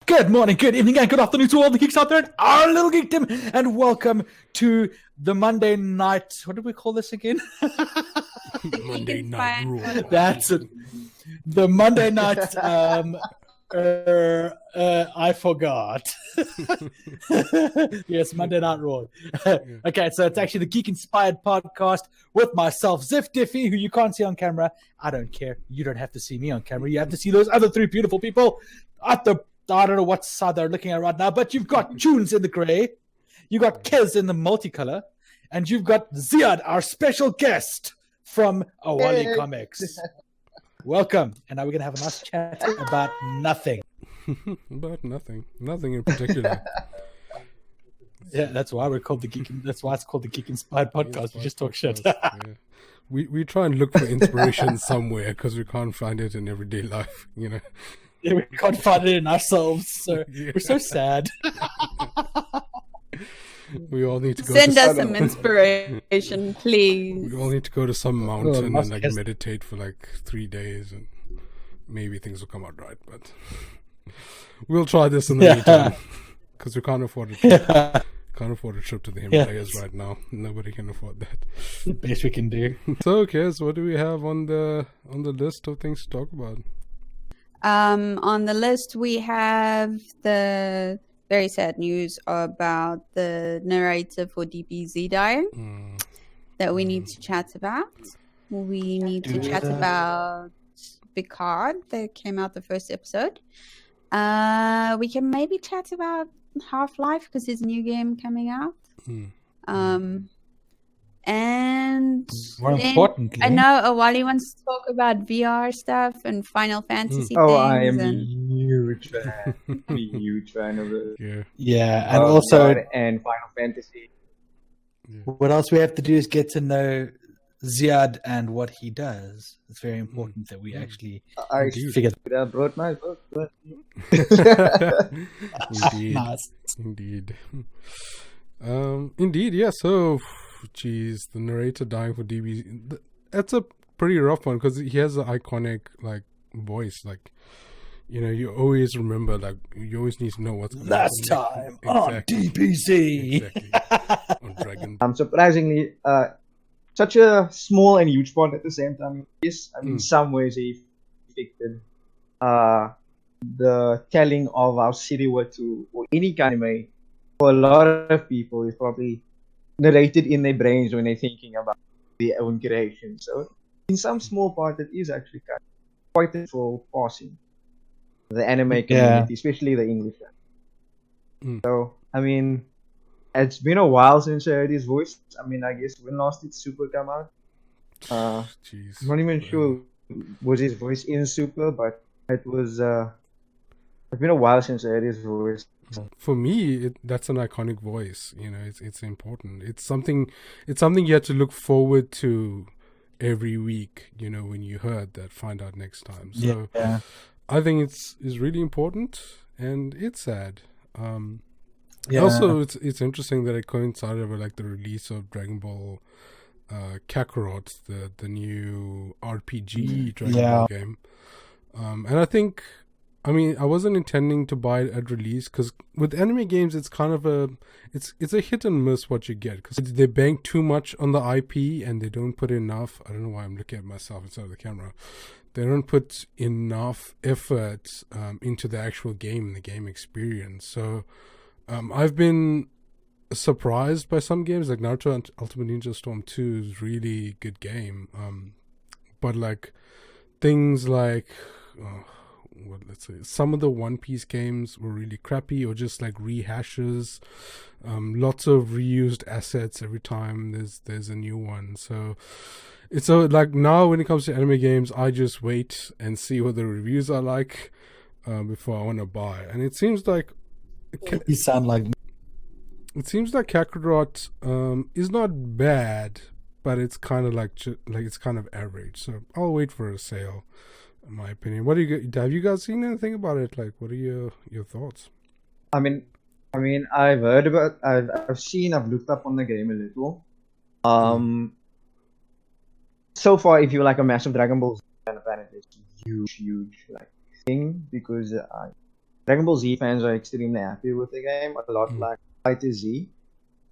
Good morning, good evening, and good afternoon to all the geeks out there in our little geekdom, and welcome to the Monday night. What did we call this again? Monday Night Raw. That's it. The Monday night. I forgot. Yes, Monday Night Raw. Okay, so it's actually the Geek-Inspired Podcast with myself, Ziff Diffie, who you can't see on camera. I don't care. You don't have to see me on camera. You have to see those other three beautiful people at the. I don't know what side they're looking at right now, but you've got Chewns in the grey, you got Kez in the multicolor, and you've got Ziyaad, our special guest from Awali Comics. Welcome, and now we're gonna have a nice chat about nothing. About nothing in particular. Yeah, that's why we're called the Geek. That's why it's called the Geek-Inspired Podcast. We just talk shit. Yeah. We try and look for inspiration somewhere because we can't find it in everyday life, you know. Yeah, we can't find it in ourselves, so we're so sad. We all need to go. Send us some inspiration, please. We all need to go to some mountain and like meditate for like 3 days, and maybe things will come out right. But we'll try this in the meantime because we can't afford it. Can't afford a trip to the Himalayas right now. Nobody can afford that. The best we can do. So, okay, so what do we have on the list of things to talk about? On the list, we have the very sad news about the narrator for DBZ dying that we need to chat about. We need to chat about Picard that came out the first episode. We can maybe chat about Half-Life because there's a new game coming out. And more importantly, I know Awali wants to talk about VR stuff and Final Fantasy things. I am a huge fan of it. Yeah, and also and Final Fantasy. What else we have to do is get to know Ziyaad and what he does. It's very important that we actually figure that out. I brought my book. But... Indeed. Indeed, yeah. So, geez, the narrator dying for DB. That's a pretty rough one because he has an iconic like voice. Like, you know, you always remember. Like, you always need to know what's going last time on DBZ. Exactly. On Dragon. Surprisingly, such a small and huge part at the same time. Yes, I mean, in some ways he affected the telling of our city or any kind of anime. For a lot of people, it's probably narrated in their brains when they're thinking about their own creation. So, in some small part, it is actually quite for passing the anime community, especially the English one. So, I mean, it's been a while since I heard his voice. I mean, I guess when last did Super come out? I'm not even sure was his voice in Super, but it was. It's been a while since I heard his voice. For me, that's an iconic voice. You know, it's important. It's something you have to look forward to every week. You know, when you heard that, find out next time. So, I think it's really important, and it's sad. Also, it's interesting that it coincided with like the release of Dragon Ball Kakarot, the new RPG Dragon Ball game, and I think. I mean, I wasn't intending to buy it at release because with anime games, it's kind of it's a hit and miss what you get because they bank too much on the IP and they don't put enough. I don't know why I'm looking at myself instead of the camera. They don't put enough effort into the actual game and the game experience. So I've been surprised by some games like Naruto and Ultimate Ninja Storm 2 is really good game. But like things like let's say some of the One Piece games were really crappy or just like rehashes, lots of reused assets every time there's a new one. So it's so like now when it comes to anime games, I just wait and see what the reviews are like before I want to buy. And it seems like you sound like it seems like Kakarot is not bad, but it's kind of like it's kind of average. So I'll wait for a sale. In my opinion, have you guys seen anything about it? Like, what are your thoughts? I mean, I've heard about, I've looked up on the game a little. So far, if you're like a massive Dragon Ball fan, it's a huge like thing because Dragon Ball Z fans are extremely happy with the game, a lot like Fighter Z.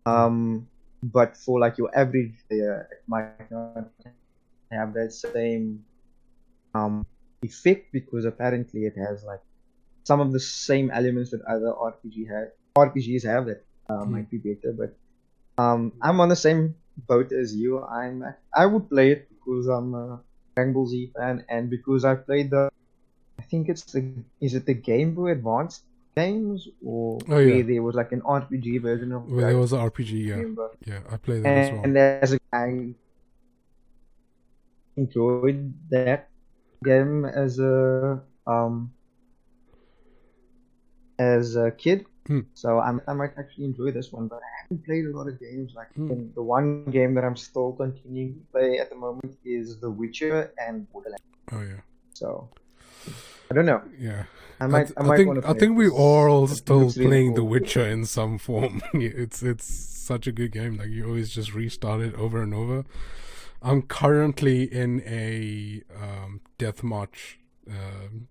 But for like your average player, it might not have that same effect because apparently it has like some of the same elements that other RPGs have that might be better. But I'm on the same boat as you. I would play it because I'm a Dragon Ball Z fan and because I played I think is it the Game Boy Advance games or where there was like an RPG version of Well, there was an RPG, yeah, I played that as well. And as a guy, enjoyed that game as a kid. So I might actually enjoy this one, but I haven't played a lot of games. Like the one game that I'm still continuing to play at the moment is The Witcher and Borderlands. Oh yeah. So I don't know. Yeah. I think we all still playing cool. The Witcher in some form. It's such a good game. Like you always just restart it over and over. I'm currently in a deathmatch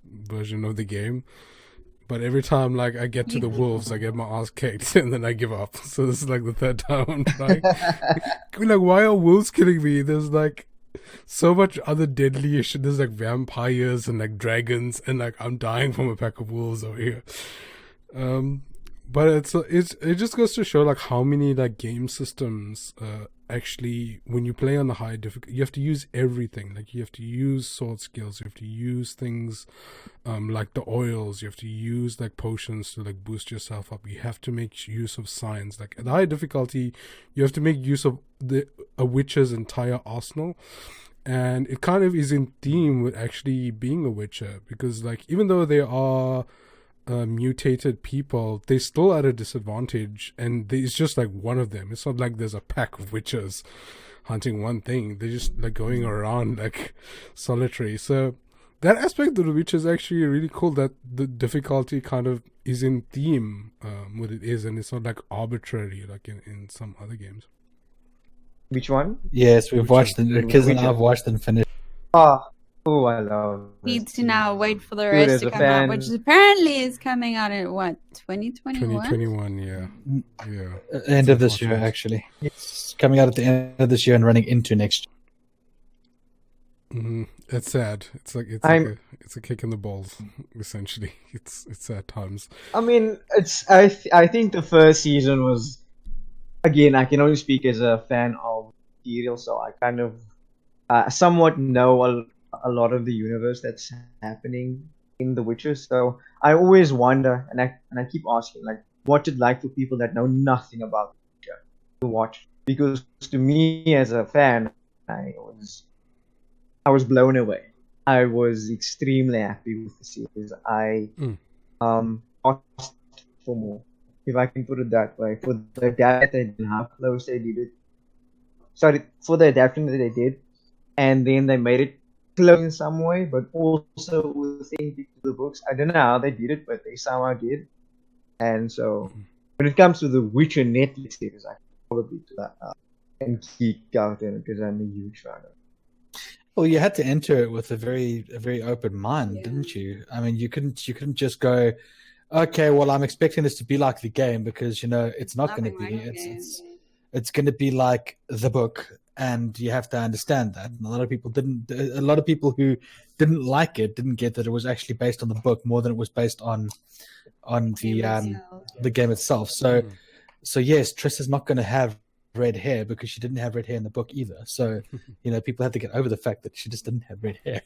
version of the game, but every time like I get to the wolves, I get my ass kicked and then I give up. So this is like the third time I'm trying. Like, why are wolves killing me? There's like so much other deadly shit. There's like vampires and like dragons, and like I'm dying from a pack of wolves over here. But it just goes to show like how many like game systems actually, when you play on the high difficulty, you have to use everything. Like you have to use sword skills, you have to use things like the oils, you have to use like potions to like boost yourself up. You have to make use of signs. Like at high difficulty, you have to make use of a witcher's entire arsenal. And it kind of is in theme with actually being a witcher, because like even though they are mutated people, they're still at a disadvantage, and it's just like one of them. It's not like there's a pack of witches hunting one thing. They're just like going around like solitary. So that aspect of the witch is actually really cool, that the difficulty kind of is in theme what it is, and it's not like arbitrary like in some other games. Which one? Yes, we've watched it. Kids and I've watched and finished. Oh, I love it. Need to now wait for the rest to come out, which apparently is coming out in what, 2021? 2021, yeah. End of this year, actually. It's coming out at the end of this year and running into next year. It's sad. It's a kick in the balls, essentially. It's sad times. I mean, I think the first season was, again, I can only speak as a fan of serial, so I kind of somewhat know a lot of the universe that's happening in The Witcher. So I always wonder, and I keep asking, like, what's it like for people that know nothing about The Witcher to watch? Because to me, as a fan, I was blown away. I was extremely happy with the series. I asked for more, if I can put it that way, for the adaptation and how close they did it. Sorry, for the adaptation that they did, and then they made it close in some way, but also authentic to the books. I don't know how they did it, but they somehow did. And so, when it comes to the Witcher Netflix series, I can probably do that and geek out in it because I'm a huge fan of it. Well, you had to enter it with a very open mind, didn't you? I mean, you couldn't just go, okay, well, I'm expecting this to be like the game, because it's not going to be. It's going to be like the book. And you have to understand that. And a lot of people who didn't like it didn't get that it was actually based on the book more than it was based on the game itself. So yes, Triss is not going to have red hair because she didn't have red hair in the book either. So people have to get over the fact that she just didn't have red hair.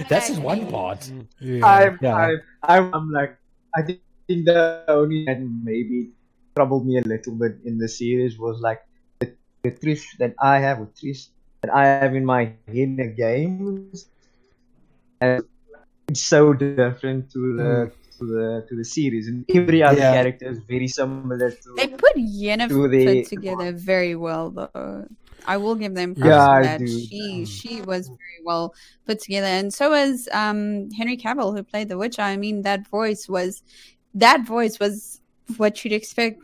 That's just one part. Yeah. I'm like, I think the only that maybe troubled me a little bit in the series was like the Trish that I have in my head the games, and it's so different to the series, and every other character is very similar to. They put Yennefer together very well, though. I will give them props for that. She was very well put together, and so was Henry Cavill, who played the Witcher. I mean, that voice was what you'd expect.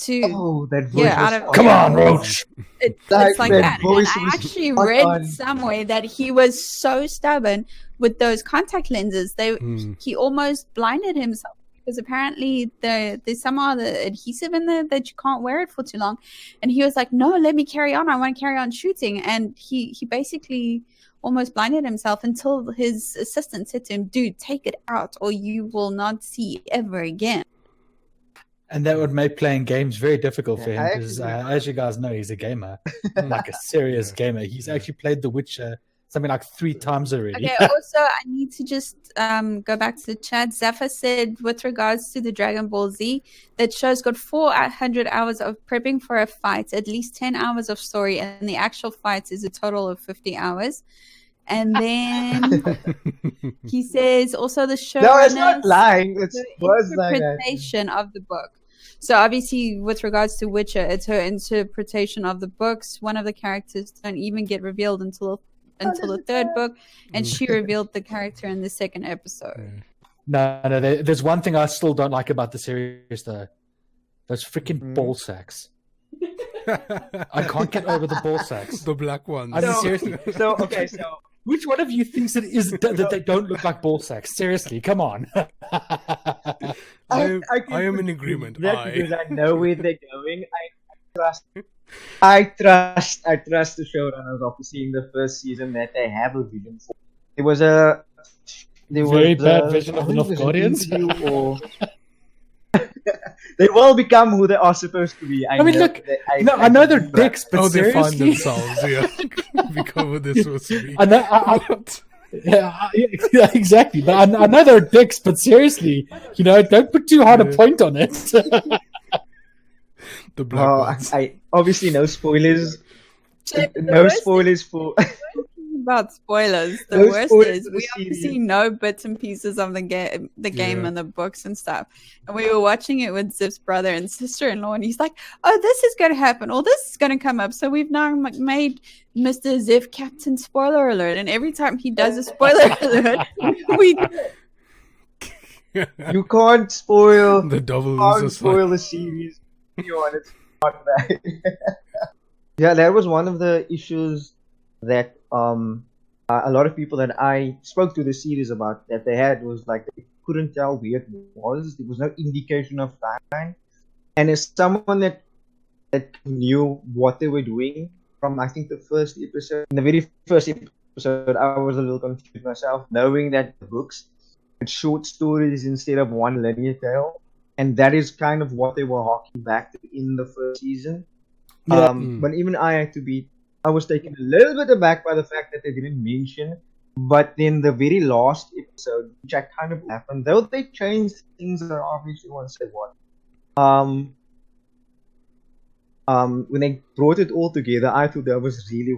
That voice come on, Roach. It's like that. And I actually read somewhere that he was so stubborn with those contact lenses, he almost blinded himself because apparently there's somehow the adhesive in there that you can't wear it for too long. And he was like, no, let me carry on. I want to carry on shooting. And he basically almost blinded himself until his assistant said to him, dude, take it out or you will not see ever again. And that would make playing games very difficult for him because, as you guys know, he's a gamer, like a serious gamer. He's actually played The Witcher something like 3 times already. Okay, also, I need to just go back to the chat. Zaffa said, with regards to the Dragon Ball Z, that show's got 400 hours of prepping for a fight, at least 10 hours of story, and the actual fight is a total of 50 hours. And then he says, also the show. No, it's not lying. It's interpretation of the book. So obviously, with regards to Witcher, it's her interpretation of the books. One of the characters don't even get revealed until the 3rd book, and she revealed the character in the 2nd episode. No, there's one thing I still don't like about the series, though. Those freaking ball sacks. I can't get over the ball sacks. The black ones. I mean, seriously. So which one of you thinks it is that they don't look like ball sacks? Seriously, come on. I am in agreement. Because I know where they're going. I trust the showrunners after seeing the first season that they have a vision for. There was a very bad vision of the North Guardians. They will become who they are supposed to be. I know they're dicks, but they find seriously, themselves become who they're supposed to be. Yeah, exactly. But I know they're dicks, but seriously, don't put too hard a point on it. The black ones. I obviously no spoilers. No spoilers for. About spoilers. The worst is we obviously know bits and pieces of the game and the books and stuff. And we were watching it with Zip's brother and sister-in-law, and he's like, "Oh, this is going to happen, or this is going to come up." So we've now made Mr. Zip Captain Spoiler Alert, and every time he does a spoiler alert, we. You can't spoil the series. It's not bad. Yeah, that was one of the issues that a lot of people that I spoke to the series about that they had was like they couldn't tell where it was. There was no indication of timeline. And as someone that knew what they were doing from I think the first episode, in the very first episode, I was a little confused myself, knowing that the books had short stories instead of one linear tale. And that is kind of what they were harking back to in the first season. Yeah. But even I was taken a little bit aback by the fact that they didn't mention. But then the very last episode, which I kind of happened, though they changed things that I obviously won't say what. When they brought it all together, I thought that was really.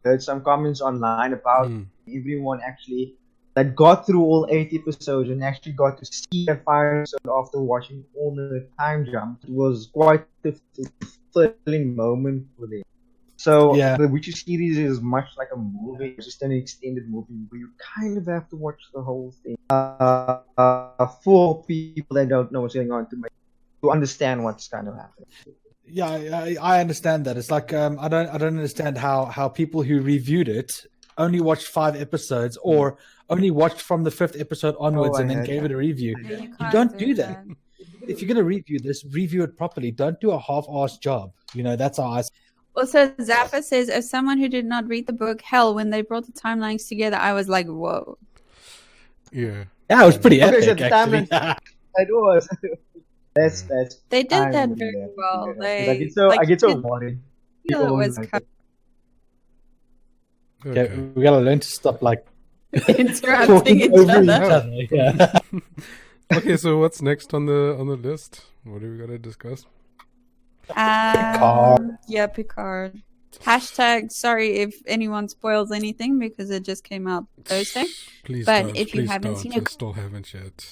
Heard some comments online about everyone actually that got through all 8 episodes and actually got to see that final episode after watching all the time jumps. It was quite a fulfilling moment for them. So the Witcher series is much like a movie. It's just an extended movie where you kind of have to watch the whole thing for people that don't know what's going on to understand what's kind of happening. Yeah, I understand that. It's like I don't understand how people who reviewed it only watched 5 episodes or only watched from the 5th episode onwards and then gave it a review. You don't do that. If you're going to review this, review it properly. Don't do a half-assed job. That's how I. Also, Zappa says, as someone who did not read the book, hell, when they brought the timelines together, I was like, whoa. Yeah. Yeah, it was pretty epic, so actually. It was. That's. They did that very well. I get so worried. Okay, we gotta learn to stop interrupting each other. Yeah. Okay, so what's next on the list? What do we gotta discuss? Picard. Yeah, Picard. Hashtag sorry if anyone spoils anything because it just came out Thursday. Please but don't, if you haven't seen it, I still haven't yet.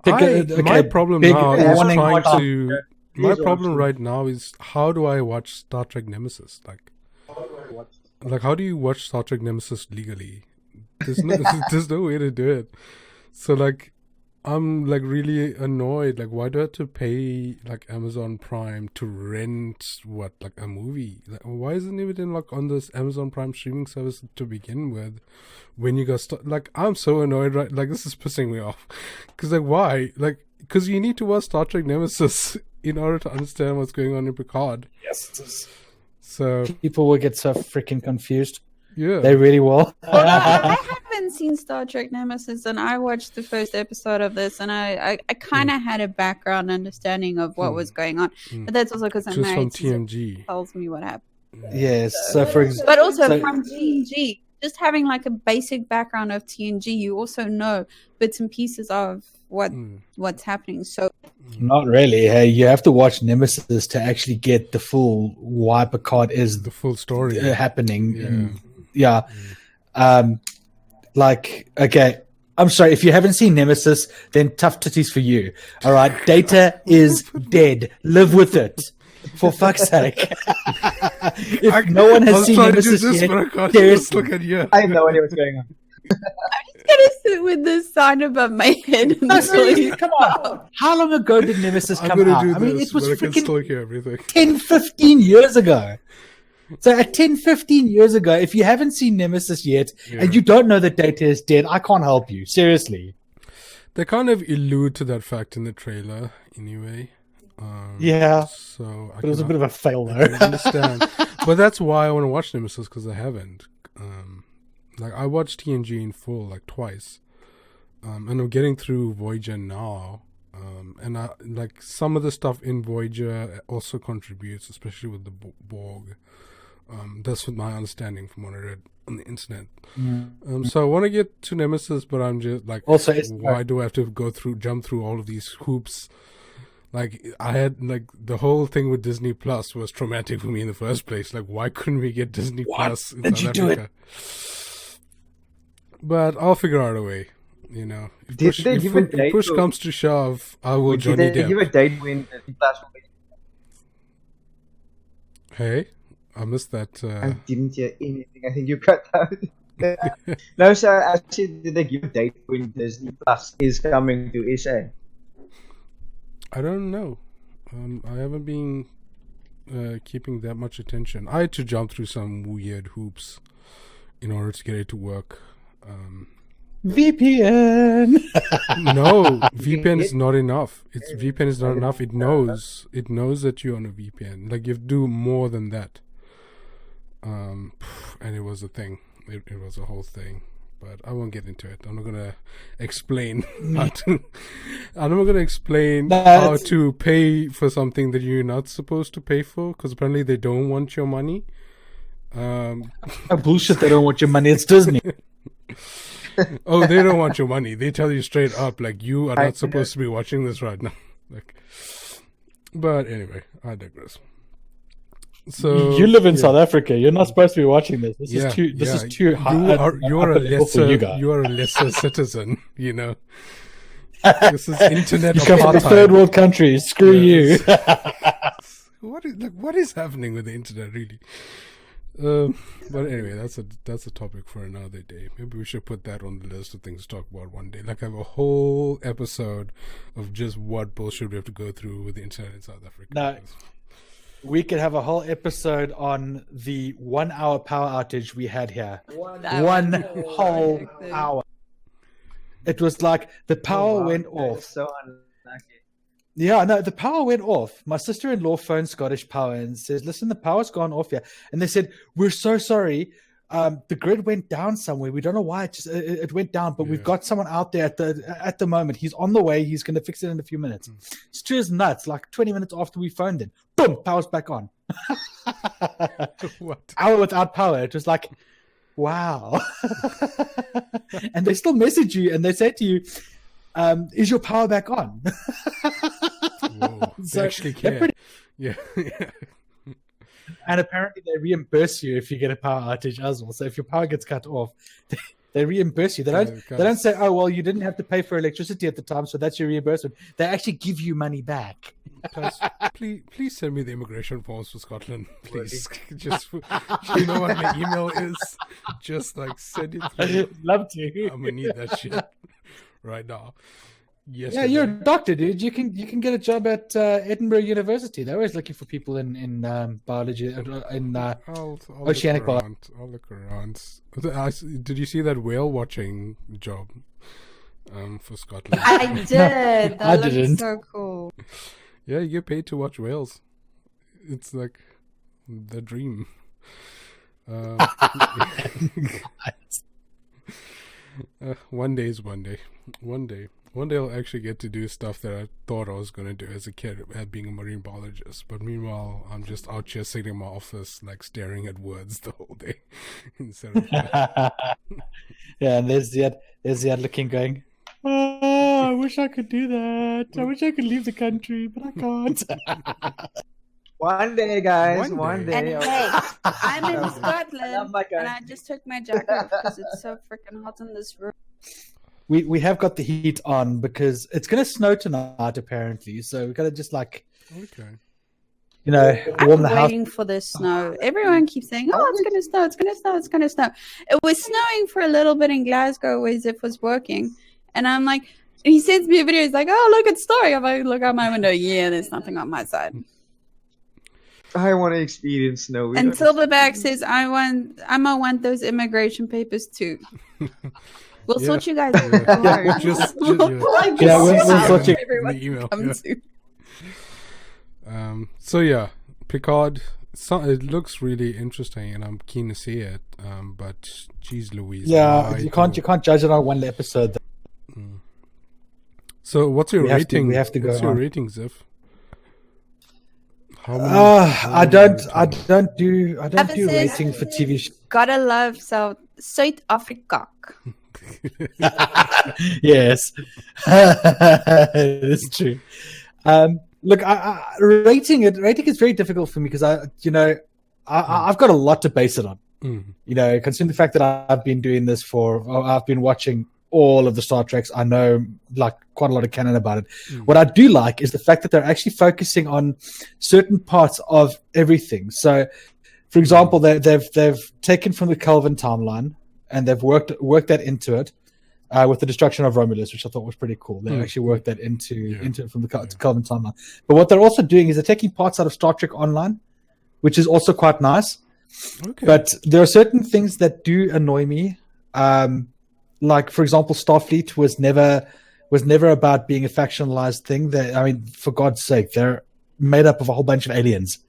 Okay, my problem now is trying to. My Please problem watch right now is how do I watch Star Trek Nemesis? Like how do you watch Star Trek Nemesis legally? There's no way to do it. So I'm like really annoyed. Like, why do I have to pay like Amazon Prime to rent like a movie? Like, why isn't it even like on this Amazon Prime streaming service to begin with? When you guys start, like, I'm so annoyed. Right, like this is pissing me off. Because like, why? Like, because you need to watch Star Trek Nemesis in order to understand what's going on in Picard. Yes. So People will get so freaking confused. yeah, They really will. Well, I haven't seen Star Trek Nemesis, and I watched the first episode of this, and I kind of had a background understanding of what was going on. But that's also because I'm just from married to someone TNG. who tells me what happened. Yes. So for example, But also So- from TNG, just having like a basic background of TNG, you also know bits and pieces of what's happening. So not really. Hey, you have to watch Nemesis to actually get the full why Picard is The full story. happening. Yeah. Like, okay, I'm sorry. If you haven't seen Nemesis, then tough titties for you. All right. Data is dead. Live with it. For fuck's sake. If no one has seen Nemesis yet, seriously. Look at you. I have no idea what's going on. I'm gonna sit with this sign above my head. No, seriously, come on. How long ago did Nemesis I'm come gonna out? do I mean, this, it was but I can freaking still hear everything. 10, 15 years ago. So at 10, 15 years ago, if you haven't seen Nemesis yet and you don't know that Data is dead, I can't help you. Seriously. They kind of allude to that fact in the trailer, anyway. Yeah. So But it was a bit of a fail, I though. understand. But that's why I want to watch Nemesis, because I haven't. Like, I watched TNG in full like twice, and I'm getting through Voyager now. And I like some of the stuff in Voyager also contributes, especially with the Borg. That's what my understanding from what I read on the internet. So I want to get to Nemesis, but I'm just like, Also, why do I have to jump through all of these hoops? Like, I had, like, the whole thing with Disney Plus was traumatic for me in the first place. Like, why couldn't we get Disney Plus in did South you do Africa? But I'll figure out a way, you know. If Did they give a date push or- comes to shove, I will Johnny Did they give a Depp. date when Disney Plus will be? Hey, I missed that. I didn't hear anything. I think you cut out. No, sir. Actually, did they give a date when Disney Plus is coming to SA? I don't know. I haven't been keeping that much attention. I had to jump through some weird hoops in order to get it to work. VPN. No, VPN is not enough. VPN is not enough. It knows that you're on a VPN. Like, you have to do more than that. And it was a thing. It was a whole thing. But I won't get into it. I'm not gonna explain how to pay for something that you're not supposed to pay for, because apparently they don't want your money. Bullshit. They don't want your money. It's Disney. Oh, they don't want your money. They tell you straight up, like, you are not supposed to be watching this right now. Like, but anyway, I digress. So you live in South Africa. You're not supposed to be watching this. This is too high. You're a lesser citizen, you know. This is internet You come from apartheid. third world countries. Screw you. What is happening with the internet, really? But anyway, that's a topic for another day. Maybe we should put that on the list of things to talk about one day. Like, have a whole episode of just what bullshit we have to go through with the internet in South Africa. No. We could have a whole episode on the 1 hour power outage we had here. One whole hour. It was like the power went off. So unlucky. Yeah, no, the power went off. My sister-in-law phoned Scottish Power and says, listen, the power's gone off here. And they said, we're so sorry. The grid went down somewhere. We don't know why. It went down, but we've got someone out there at the moment. He's on the way. He's going to fix it in a few minutes. It's just nuts. Like 20 minutes after we phoned in, boom, power's back on. What? Hour without power. It was like, wow. And they still message you and they say to you, is your power back on? Whoa, So they actually they're care. pretty- Yeah. And apparently they reimburse you if you get a power outage as well. So if your power gets cut off, they reimburse you. They don't say, oh, well, you didn't have to pay for electricity at the time, so that's your reimbursement. They actually give you money back. Please send me the immigration forms for Scotland, please. Just, you know what my email is? Just like send it through. Love to. I'm gonna need that shit right now. Yes. Yeah, you're a doctor, dude. You can get a job at Edinburgh University. They're always looking for people in biology in I'll oceanic look biology. around. I'll look around. Did you see that whale watching job for Scotland? I did. That I looked didn't. so cool. Yeah, you get paid to watch whales. It's like the dream. One day is one day. One day I'll actually get to do stuff that I thought I was going to do as a kid, at being a marine biologist. But meanwhile, I'm just out here sitting in my office, like staring at words the whole day. Instead of Yeah, and there's Ziyaad looking, going, oh, I wish I could do that. I wish I could leave the country, but I can't. One day, guys. One One day. day. And hey, I'm in I love Scotland, my and I country. just took my jacket off because it's so freaking hot in this room. We have got the heat on because it's going to snow tonight, apparently. So we've got to just okay. warm I'm the house. waiting for the snow. Everyone keeps saying, "Oh, it's gonna snow! It's gonna snow! It's gonna snow!" It was snowing for a little bit in Glasgow where Ziff was working, and I'm like, he sends me a video. He's like, "Oh, look, it's snowing." I'm like, look out my window. Yeah, there's nothing on my side. I want to experience snow. And Silverback says, "I want those immigration papers too." We'll Yeah. sort you guys out. Yeah, just Yeah, we'll sort you- Everyone the email. come Yeah. to. So yeah, Picard. It looks really interesting, and I'm keen to see it. But geez, Louise. Yeah, why you can't judge it on one episode. So what's your We have to- rating? we have to go What's your on. rating, Ziff? How I many don't do Ever since- rating for TV shows. Gotta love South Africa. Yes, it's true. Look, rating is very difficult for me because I've got a lot to base it on. Considering the fact that I've been doing this I've been watching all of the Star Treks. I know like quite a lot of canon about it. What I do like is the fact that they're actually focusing on certain parts of everything. So, for example, they've taken from the Kelvin timeline and they've worked that into it with the destruction of Romulus, which I thought was pretty cool. They actually worked that into it from the Kelvin timeline. But what they're also doing is they're taking parts out of Star Trek Online, which is also quite nice. Okay. But there are certain things that do annoy me. Like, for example, Starfleet was never about being a factionalized thing. For God's sake, they're made up of a whole bunch of aliens.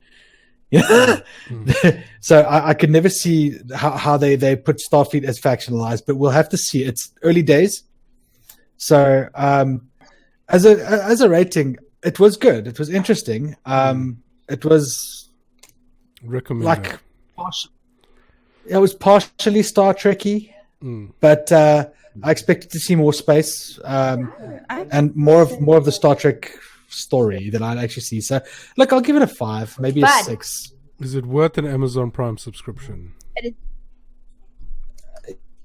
So I could never see how they put Starfleet as factionalized, but we'll have to see. It's early days. So as a rating, it was good. It was interesting. It was Recommended. it was partially Star Trekky, but I expected to see more space and more of the Star Trek story that I'd actually see. So, look, I'll give it a 5, maybe a 6. Is it worth an Amazon Prime subscription?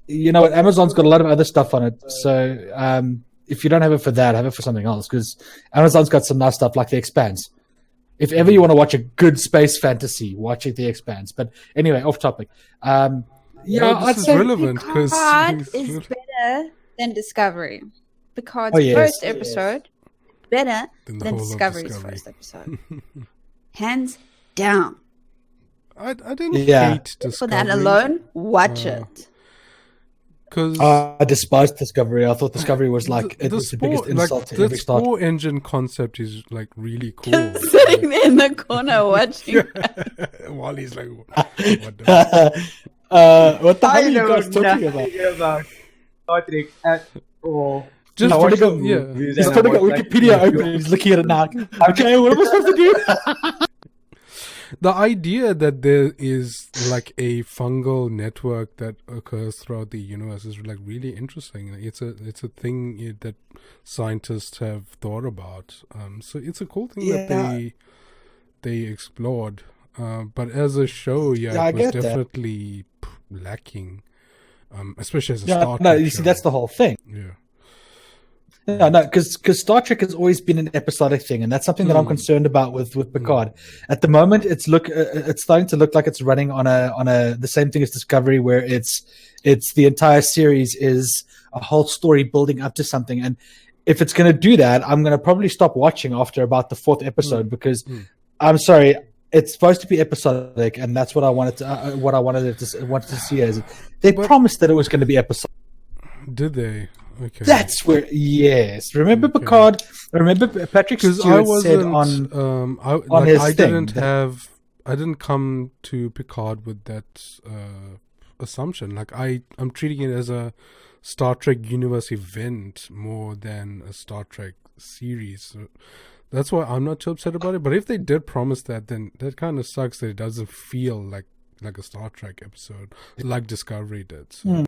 You know what? Amazon's got a lot of other stuff on it. So, if you don't have it for that, have it for something else, because Amazon's got some nice stuff like The Expanse. If ever you want to watch a good space fantasy, watch it, The Expanse. But anyway, off topic. Well, I'd this is say relevant because Picard is better than Discovery. Picard's Oh, yes. first episode better Than the than whole of Discovery's Discovery. first episode. Hands down. I didn't Yeah. hate Discovery. For that alone, watch it. Because I despised Discovery. I thought Discovery was like it was the biggest insult to the every Star Trek. spore engine concept is like really cool. Sitting there in the corner watching. While he's like, what the What the hell I are you know guys talking nothing about? about Star Trek at all. Just I want to go. yeah. He's probably got Wikipedia open and he's looking at it now. Okay, what am I supposed to do? The idea that there is like a fungal network that occurs throughout the universe is like really interesting. It's a thing that scientists have thought about. So it's a cool thing that they explored. But as a show, I it was get that. definitely lacking. Especially as a Yeah, Star no, Trek you see, show. that's the whole thing. Yeah. No, because Star Trek has always been an episodic thing, and that's something that I'm concerned about with Picard. At the moment, it's starting to look like it's running on the same thing as Discovery, where it's the entire series is a whole story building up to something, and if it's going to do that, I'm going to probably stop watching after about the 4th episode because I'm sorry, it's supposed to be episodic, and that's what I wanted to see. As they promised that it was going to be episodic. Did they? Okay. That's where, yes. Remember Picard? Remember Patrick Stewart said on his thing. I didn't come to Picard with that assumption. Like I'm treating it as a Star Trek universe event more than a Star Trek series. So that's why I'm not too upset about it. But if they did promise that, then that kind of sucks that it doesn't feel like a Star Trek episode like Discovery did. So.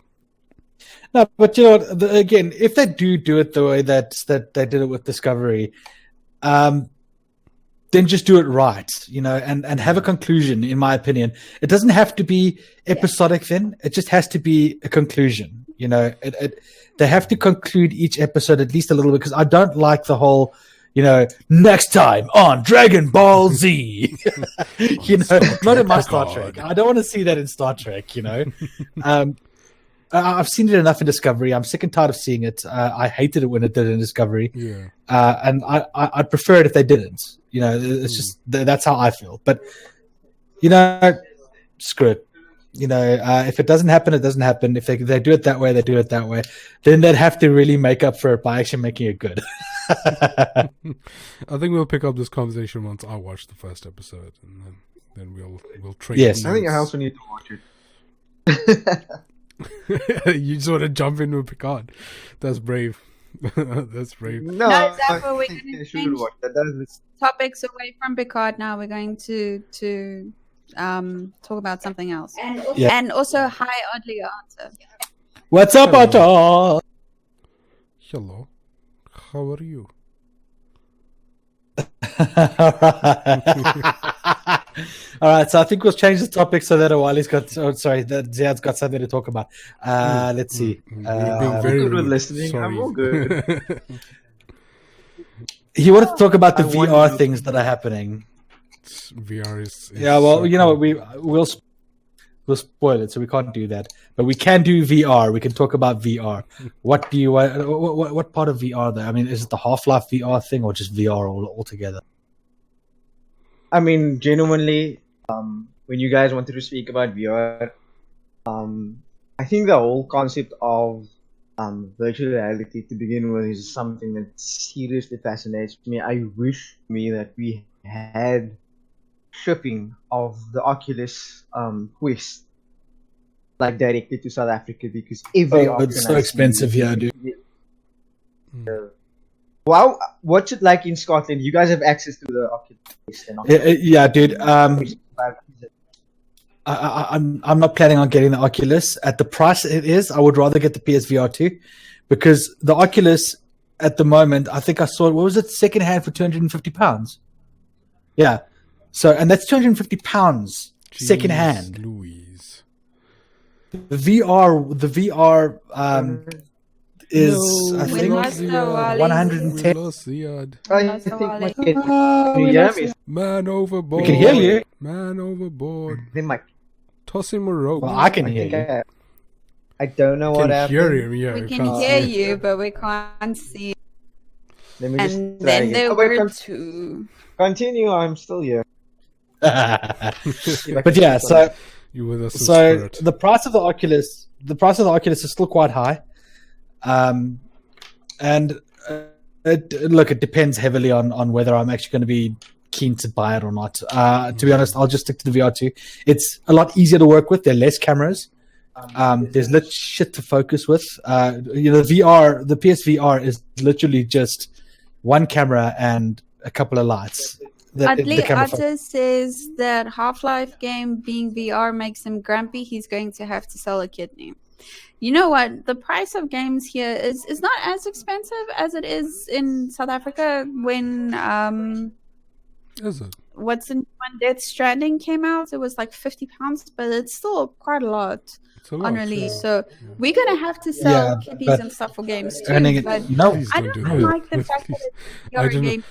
No, but you know what, again, if they do it the way that they did it with Discovery, then just do it right, you know, and have a conclusion, in my opinion. It doesn't have to be episodic then. It just has to be a conclusion, you know. They have to conclude each episode at least a little bit, because I don't like the whole, you know, next time on Dragon Ball Z. You know, not in my Star Trek. I don't want to see that in Star Trek, you know. I've seen it enough in Discovery. I'm sick and tired of seeing it. I hated it when it did in Discovery. Yeah. And I'd prefer it if they didn't. You know, it's just that's how I feel. But, you know, screw it. You know, if it doesn't happen, it doesn't happen. If they do it that way, they do it that way. Then they'd have to really make up for it by actually making it good. I think we'll pick up this conversation once I watch the first episode, and then we'll trade. Yes, I think I also need to watch it. You just want to jump into a Picard. That's brave. That's brave. No, Zaffa, we're going to change topics away from Picard now. We're going to talk about something else. And also, hi, Oddly Arthur. What's up, Otto? Hello. How are you? All right, so I think we'll change the topic so that Awali's that Ziyaad's got something to talk about. Let's see. Being very good with rude. listening. Sorry. I'm all good. He wanted to talk about the VR things that are happening. VR is yeah, well, so you know what, we'll spoil it, so we can't do that. But we can do VR. We can talk about VR. What do you what part of VR though? I mean, is it the Half-Life VR thing or just VR altogether? I mean, genuinely, when you guys wanted to speak about VR, I think the whole concept of virtual reality to begin with is something that seriously fascinates me. I wish that we had shipping of the Oculus Quest like directly to South Africa, because it's so expensive here, dude. Wow, what's it like in Scotland? You guys have access to the Oculus. Yeah, dude. I'm not planning on getting the Oculus at the price it is. I would rather get the PSVR 2, because the Oculus at the moment, I think I saw it. What was it? Secondhand for £250. Yeah. So, and that's £250 secondhand. Louise. The VR is I think 110. I think my Man overboard. We can hear you. Man overboard. They might. Toss him a rope. Well, I can hear you. I don't know what happened. Hear him, yeah, we can hear you, but we can't see. Let me and then there were two. Continue. I'm still here. But yeah, so you with us. So the price of the Oculus is still quite high, and it depends heavily on whether I'm actually going to be keen to buy it or not. To be honest, I'll just stick to the VR2. It's a lot easier to work with. There are less cameras. There's less shit to focus with. The PSVR is literally just one camera and a couple of lights. Adli Atta says that Half-Life game being VR makes him grumpy. He's going to have to sell a kidney. You know what? The price of games here is not as expensive as it is in South Africa when is it? When Death Stranding came out, it was like £50, but it's still quite a lot on release. So we're gonna have to sell kidneys and stuff for games too. No, I don't like the fact that it's VR game.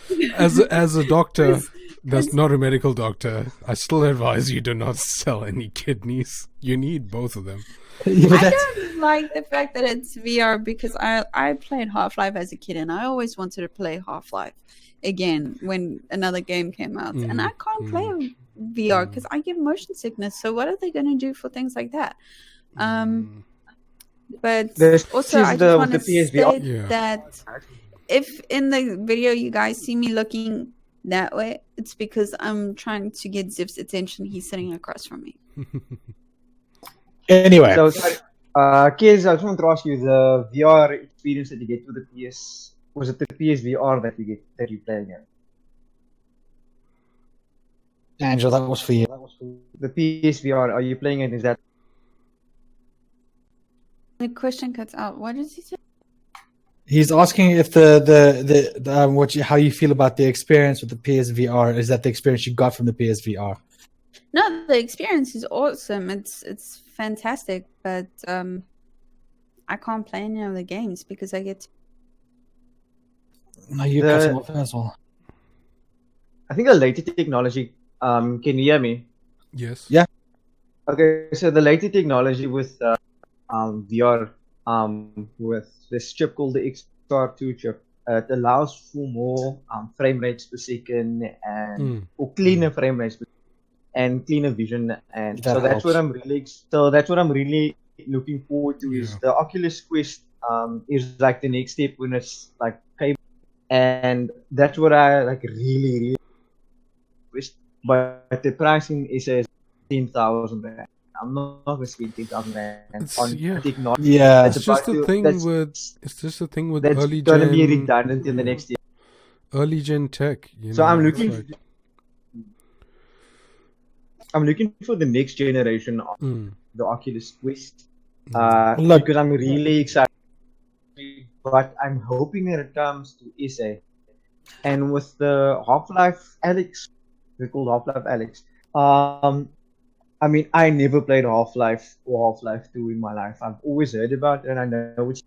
As a doctor, That's not a medical doctor. I still advise you do not sell any kidneys. You need both of them. I don't like the fact that it's VR because I played Half-Life as a kid and I always wanted to play Half-Life again when another game came out. And I can't play VR because I get motion sickness. So what are they going to do for things like that? But also I just want to state that if in the video you guys see me looking that way, it's because I'm trying to get Zip's attention. He's sitting across from me. Anyway, so Kiz, I just want to ask you the VR experience that you get with the PS. Was it the PSVR that you play again? Angela, that was for you. The PSVR. Are you playing it? Is that the question cuts out? What does he say? He's asking if how you feel about the experience with the PSVR. Is that the experience you got from the PSVR? No, the experience is awesome. It's fantastic, but I can't play any of the games because I get. No, you cut him off as well. I think the latest technology. Can you hear me? Yes. Yeah. Okay, so the latest technology with VR, with this chip called the XR2 chip, it allows for more frame rates per second and or cleaner frame rates and cleaner vision, and so that's what I'm really looking forward to. Is the Oculus Quest is like the next step when it's like cable, and that's what I like really wish. But the pricing is 10,000 rand. I'm not going to spend 10,000 rand on technology. Yeah, it's just the thing with that's early going to gen. be redundant in the next year. Early gen tech. So I'm looking. I'm looking for the next generation of the Oculus Quest because I'm really excited. But I'm hoping that it comes to SA. And with the Half-Life Alyx, they're called Half-Life Alyx. I mean, I never played Half-Life or Half-Life 2 in my life. I've always heard about it and I know it's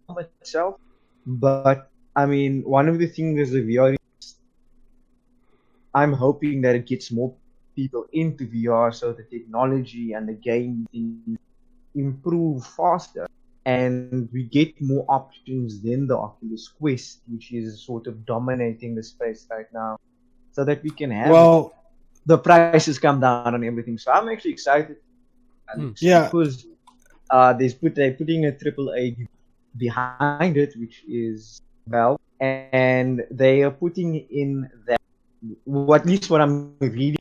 myself. But I mean, one of the things is the VR. I'm hoping that it gets more people into VR so the technology and the game improve faster and we get more options than the Oculus Quest, which is sort of dominating the space right now, so that we can have the prices come down and everything. So I'm actually excited because they're putting a AAA behind it, which is Valve, and they are putting in that, at least what I'm reading,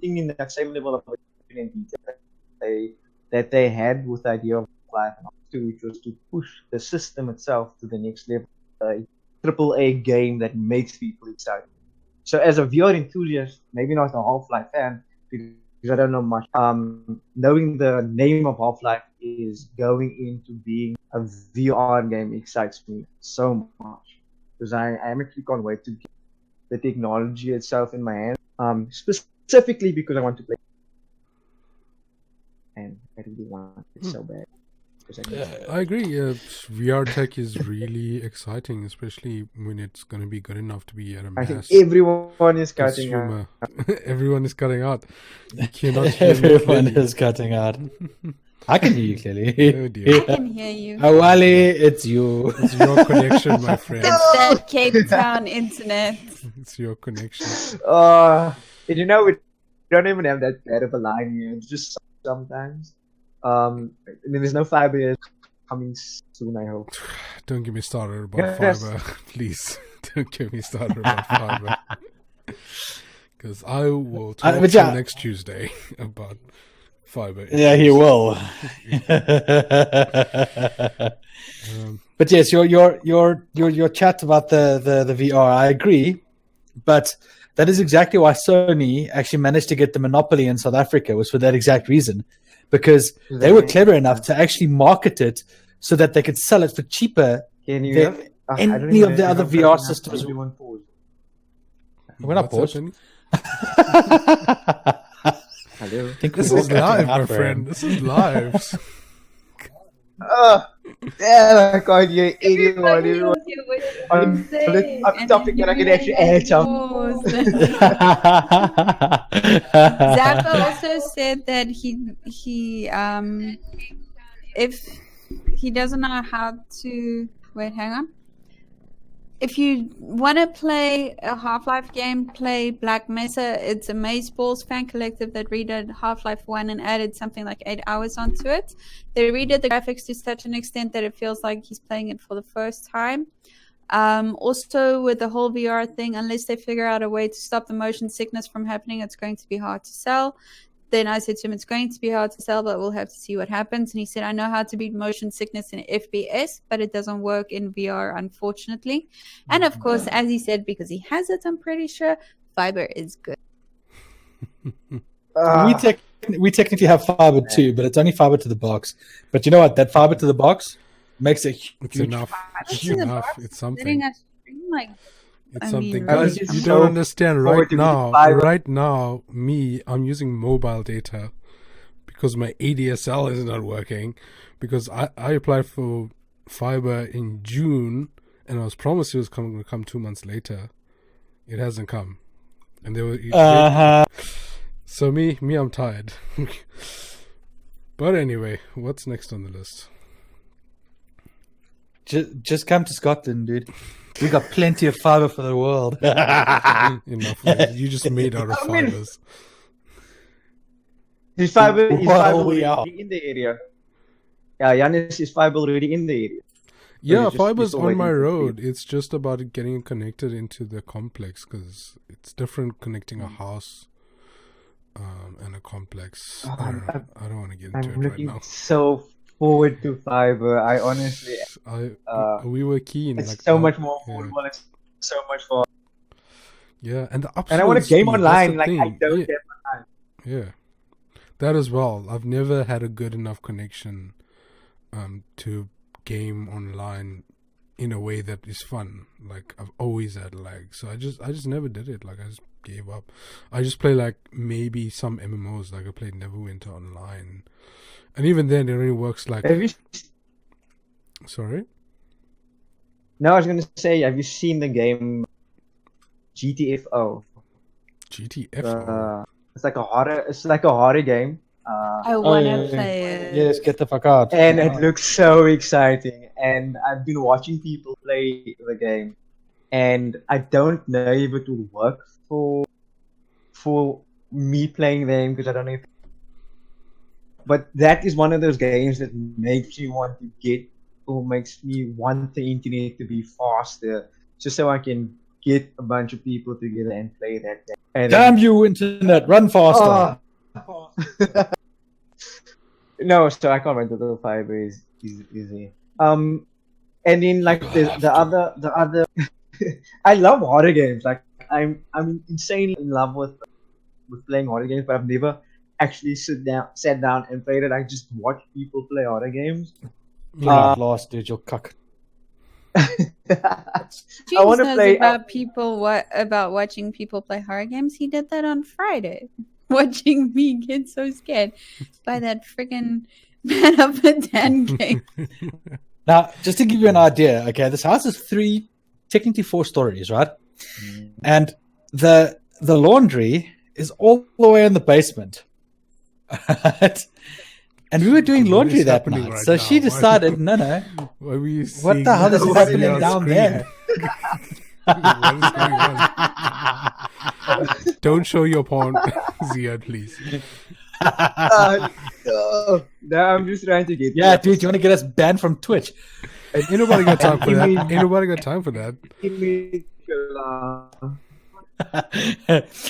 in that same level of detail that they had with the idea of Life and 2, which was to push the system itself to the next level, a AAA game that makes people excited. So as a VR enthusiast, maybe not a Half-Life fan, because I don't know much, knowing the name of Half-Life is going into being a VR game excites me so much, because I actually can't wait to get the technology itself in my hands, specifically because I want to play, and I really want it so bad. I agree. VR tech is really exciting, especially when it's going to be good enough to be at a mass. I think everyone is cutting out. Everyone is cutting out. You cannot everyone is cutting out. I can hear you clearly. Oh dear. I can hear you. Awali, it's you. It's your connection, my friend. It's that Cape Town internet. It's your connection. You know, we don't even have that bad of a line here. It's just sometimes. I mean, there's no fiber coming soon, I hope. Don't get me started about fiber. Please, don't get me started about fiber. Because I will talk to you next Tuesday about fiber. Yeah, he will. But yes, your chat about the VR, I agree. But that is exactly why Sony actually managed to get the monopoly in South Africa, was for that exact reason. Because they were clever enough to actually market it so that they could sell it for cheaper than any of the other VR systems. We're not paused. This is live, my friend. This is live. Yeah, I can't hear anyone. Everybody Everyone knows you, which is on insane. the And topic then that I can you actually realize add pause. Zappa also said that he if he doesn't know how to hang on. If you want to play a Half-Life game, play Black Mesa. It's a Mazeballs fan collective that redid Half-Life 1 and added something like 8 hours onto it. They redid the graphics to such an extent that it feels like he's playing it for the first time. Also, with the whole VR thing, unless they figure out a way to stop the motion sickness from happening, it's going to be hard to sell. Then I said to him, it's going to be hard to sell, but we'll have to see what happens. And he said, I know how to beat motion sickness in FPS, but it doesn't work in VR, unfortunately. And of course, as he said, because he has it, I'm pretty sure, fiber is good. We technically have fiber too, but it's only fiber to the box. But you know what? That fiber to the box makes a huge... It's enough. It's enough. It's something. It's something. Really, Guys, you don't understand right now. Right now, I'm using mobile data because my ADSL is not working. Because I applied for fiber in June, and I was promised it was going to come 2 months later. It hasn't come, and they were. So me, I'm tired. But anyway, what's next on the list? Just come to Scotland, dude. We got plenty of fiber for the world. Enough. You just made out of fibers. Is fiber we already in the area? Yeah, Giannis, is fiber already in the area? Yeah, fiber's on my road. It's just about getting it connected into the complex because it's different connecting a house and a complex. I don't want to get into it right now. So forward to fiber. I honestly, we were keen. It's like, so much more affordable. It's so much fun. Yeah, and the and I want to game online. Like I don't game online. Yeah, that as well. I've never had a good enough connection to game online in a way that is fun. Like I've always had lag, so I just never did it. Like I just gave up. I just play like maybe some MMOs. Like I played Neverwinter online. And even then, it only works like... Sorry? No, I was going to say, have you seen the game GTFO? GTFO? It's like a horror game. I want to play it. Yes, get the fuck out. And it looks so exciting. And I've been watching people play the game. And I don't know if it will work for me playing them because I don't know if... But that is one of those games that makes me want to get, or makes me want the internet to be faster, just so I can get a bunch of people together and play that game. And damn you, internet, run faster! Oh. No, so I can't wait until fiber is easy. And then like the other, I love horror games. Like I'm insanely in love with playing horror games, but I've never actually sat down and played it. I just watch people play horror games. Lost, dude, you'll cuck. I want to play about watching people play horror games. He did that on Friday, watching me get so scared by that freaking Man Up a Dan game. Now, just to give you an idea, okay, this house is technically 4 stories, right? And the laundry is all the way in the basement. And we were doing laundry that night. Right so now? she decided, no. What the hell is happening down there? What is going on? Don't show your porn, Ziyaad, please. No, I'm just trying to get... Yeah, dude, you want to get us banned from Twitch? Ain't nobody got time for that. Ain't nobody got time for that.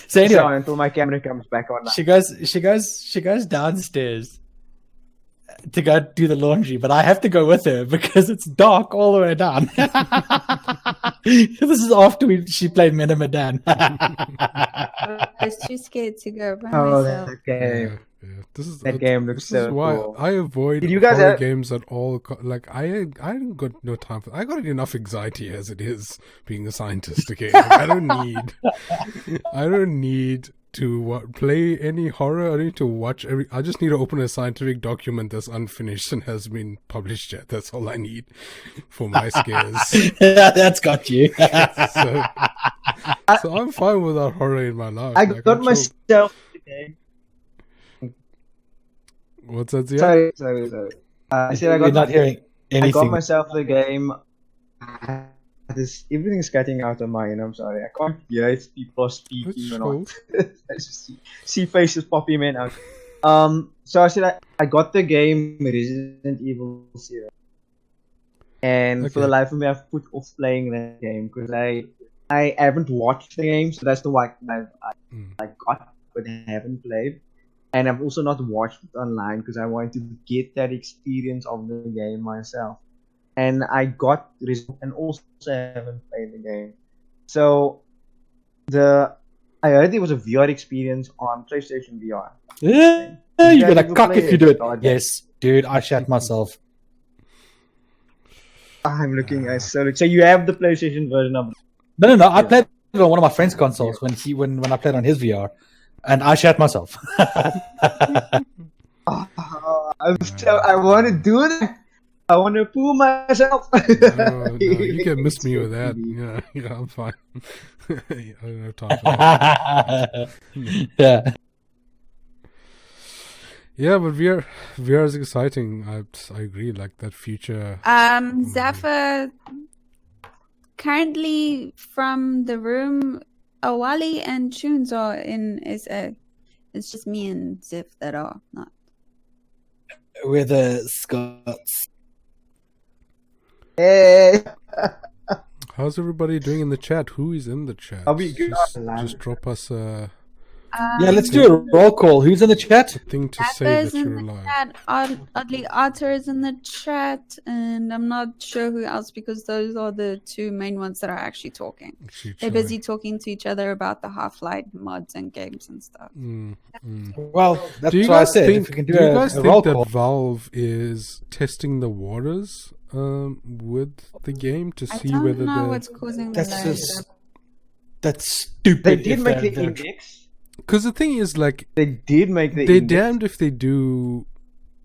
So anyway, until my camera comes back on. She goes downstairs to go do the laundry, but I have to go with her because it's dark all the way down. This is after she played Medan. I was too scared to go by myself. That game. Yeah. That game looks so is why cool. I avoid horror games at all. Like I ain't got no time for. I got enough anxiety as it is being a scientist. Okay, like, I don't need to play any horror. I need to watch I just need to open a scientific document that's unfinished and has been published yet. That's all I need for my scares. That's got you. so I'm fine without horror in my life. I Like, got I'm myself the game. What's that, Ziyaad? Sorry. I said We're not hearing I anything. got myself the game. Everything's cutting out of mine. I'm sorry. I can't hear if people are speaking That's or cool. not. I just see faces popping in out. So I said I got the game Resident Evil 0. And for the life of me, I've put off playing that game because I haven't watched the game, so that's the one I got but haven't played. And I've also not watched it online because I want to get that experience of the game myself. And I got and also haven't played the game. So I heard there was a VR experience on PlayStation VR. Yeah, you're gonna ever cock play if you do it. God, Yes, dude, I shat myself. I'm looking at so you have the PlayStation version of No. I played it on one of my friend's consoles when I played on his VR, and I shat myself. I want to do it. I want to poo myself. No, you can miss me with that. Yeah, I'm fine. I don't have time for that. Yeah. Yeah, but VR is exciting. I agree. Like that future. Zephyr, currently from the room, Awali and Chewns are in SA. It's just me and Ziff that are not. We're the Scots. Hey. How's everybody doing in the chat? Who is in the chat? Are we good? Just drop us a Yeah, let's do a roll call. Who's in the chat? thing to say Zephyr's that in you're the alive. chat. Oddly Otter is in the chat, and I'm not sure who else because those are the two main ones that are actually talking. Actually, They're chilling. busy talking to each other about the Half-Life mods and games and stuff. Well, that's Do you what I guys said. think? If we can Do do you a guys roll think that call. Valve is testing the waters with the game to I see don't whether know the what's causing the That's lag. just that's stupid. They did if make the they're- index. because the thing is like They did make the they're index. damned if they do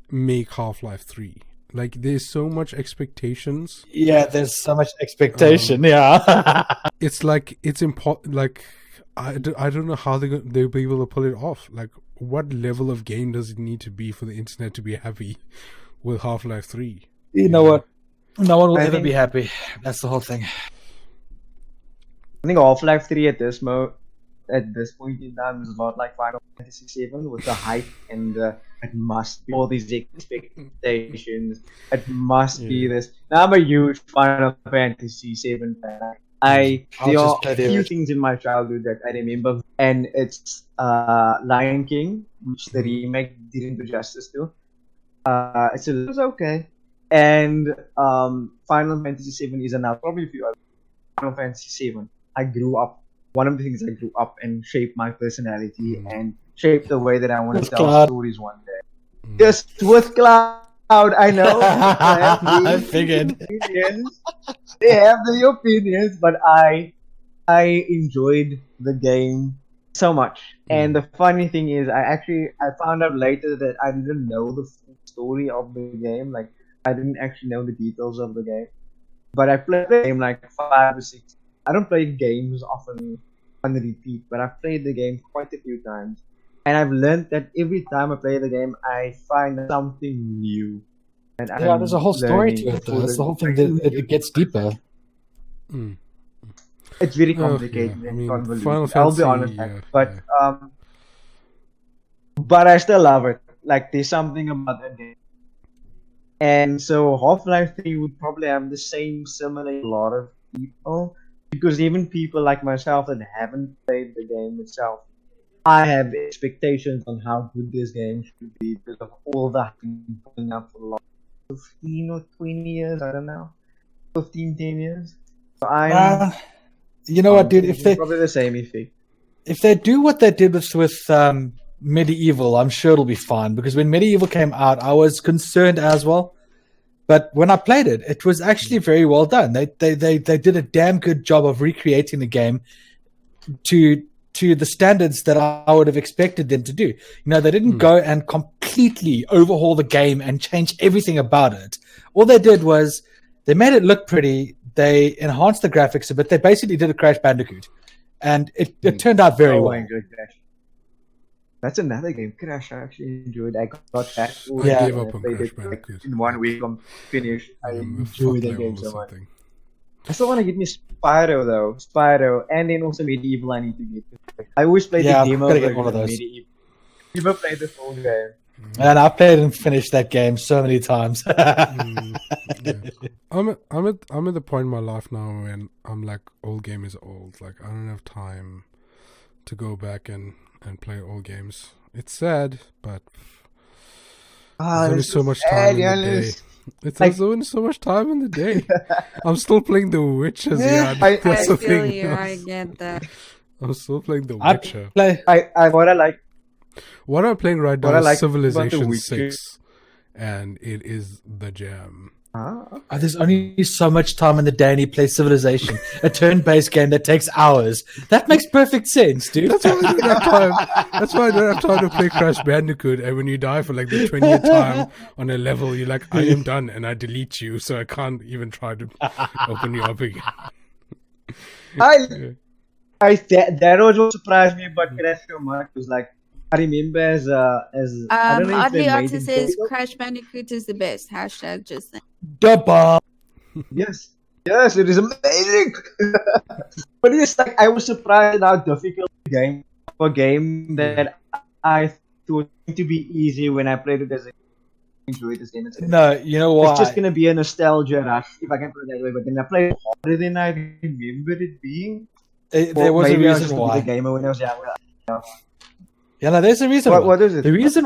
make Half-Life 3. Like there's so much expectations. Yeah, there's so much expectation. Yeah. It's like it's important. Like I don't know how they'll be able to pull it off. Like what level of game does it need to be for the internet to be happy with Half-Life 3? You know what? No one will I ever think- be happy. That's the whole thing. I think Half-Life 3 at this point in time is about like Final Fantasy 7 with the hype and it must be all these expectations. It must be this. Now I'm a huge Final Fantasy 7 fan. I'll There just are play a the few original. things in my childhood that I remember, and it's Lion King, which the remake didn't do justice to. It was okay, and Final Fantasy 7 is another. Probably a few other. Final Fantasy 7. I grew up. One of the things I grew up and shaped my personality and shaped the way that I want to With tell Cloud. stories one day. Just with Cloud, I know. I figured. Opinions. They have the opinions, but I enjoyed the game so much. And the funny thing is, I found out later that I didn't know the full story of the game. Like I didn't actually know the details of the game. But I played the game like 5 or 6. I don't play games often on repeat, but I've played the game quite a few times. And I've learned that every time I play the game, I find something new. And Yeah, there's a whole story to it, though. That's the whole thing. That it gets deeper. It's very Oh, complicated yeah. I and mean, convoluted. Final I'll be Fantasy, honest, yeah, but yeah. but I still love it. Like there's something about that game. And so Half-Life 3 would probably have the same similar a lot of people, because even people like myself that haven't played the game itself, I have expectations on how good this game should be because of all the hype been pulling up for the last 15 or 20 years. I don't know, 15, 10 years. So You know what, dude? If they probably the same effect. do what they did with Medieval, I'm sure it'll be fine. Because when Medieval came out, I was concerned as well. But when I played it, it was actually very well done. They did a damn good job of recreating the game to to the standards that I would have expected them to do. They didn't go and completely overhaul the game and change everything about it. All they did was they made it look pretty. They enhanced the graphics a bit. They basically did a Crash Bandicoot, and it turned out very well. I enjoyed Crash. That's another game, Crash. I actually enjoyed. I got back to I gave up on Crash Bandicoot. In 1 week, I'm finished. I enjoyed the game so much. Something. I still want to get me Spyro though. Spyro, and then also Medieval. I need to get. I always played the demo gotta get version one of those. Medieval. Never played the full game. And I played and finished that game so many times. I'm at the point in my life now when I'm like, old game is old. Like, I don't have time to go back and play old games. It's sad, but there's only so much time in the day. There's only so much time in the day. I'm still playing The Witcher. Ziyaad. I feel you. I get that. I'm still playing The Witcher. What I'm playing right now is Civilization 6, and it is the jam. There's only so much time in the day and he plays Civilization, a turn-based game that takes hours. That makes perfect sense, dude. That's why I don't have time. That's why I don't have time to play Crash Bandicoot. And when you die for like the 20th time on a level, you're like, I am done, and I delete you, so I can't even try to open you up again. That was what surprised me about Crash so much. Was like, I remember as I don't know if they Oddly made Octa says Crash Bandicoot is the best. Hashtag just saying. Double. Yes, it is amazing. But it's like I was surprised at how difficult the game that I thought to be easy when I played it as a enjoyed this game. No, you know what? It's just gonna be a nostalgia rush if I can put it that way. But then I played harder than I remembered it being. There was a reason why. The gamer when I was younger. Yeah, no, there's a reason. What is it? The reason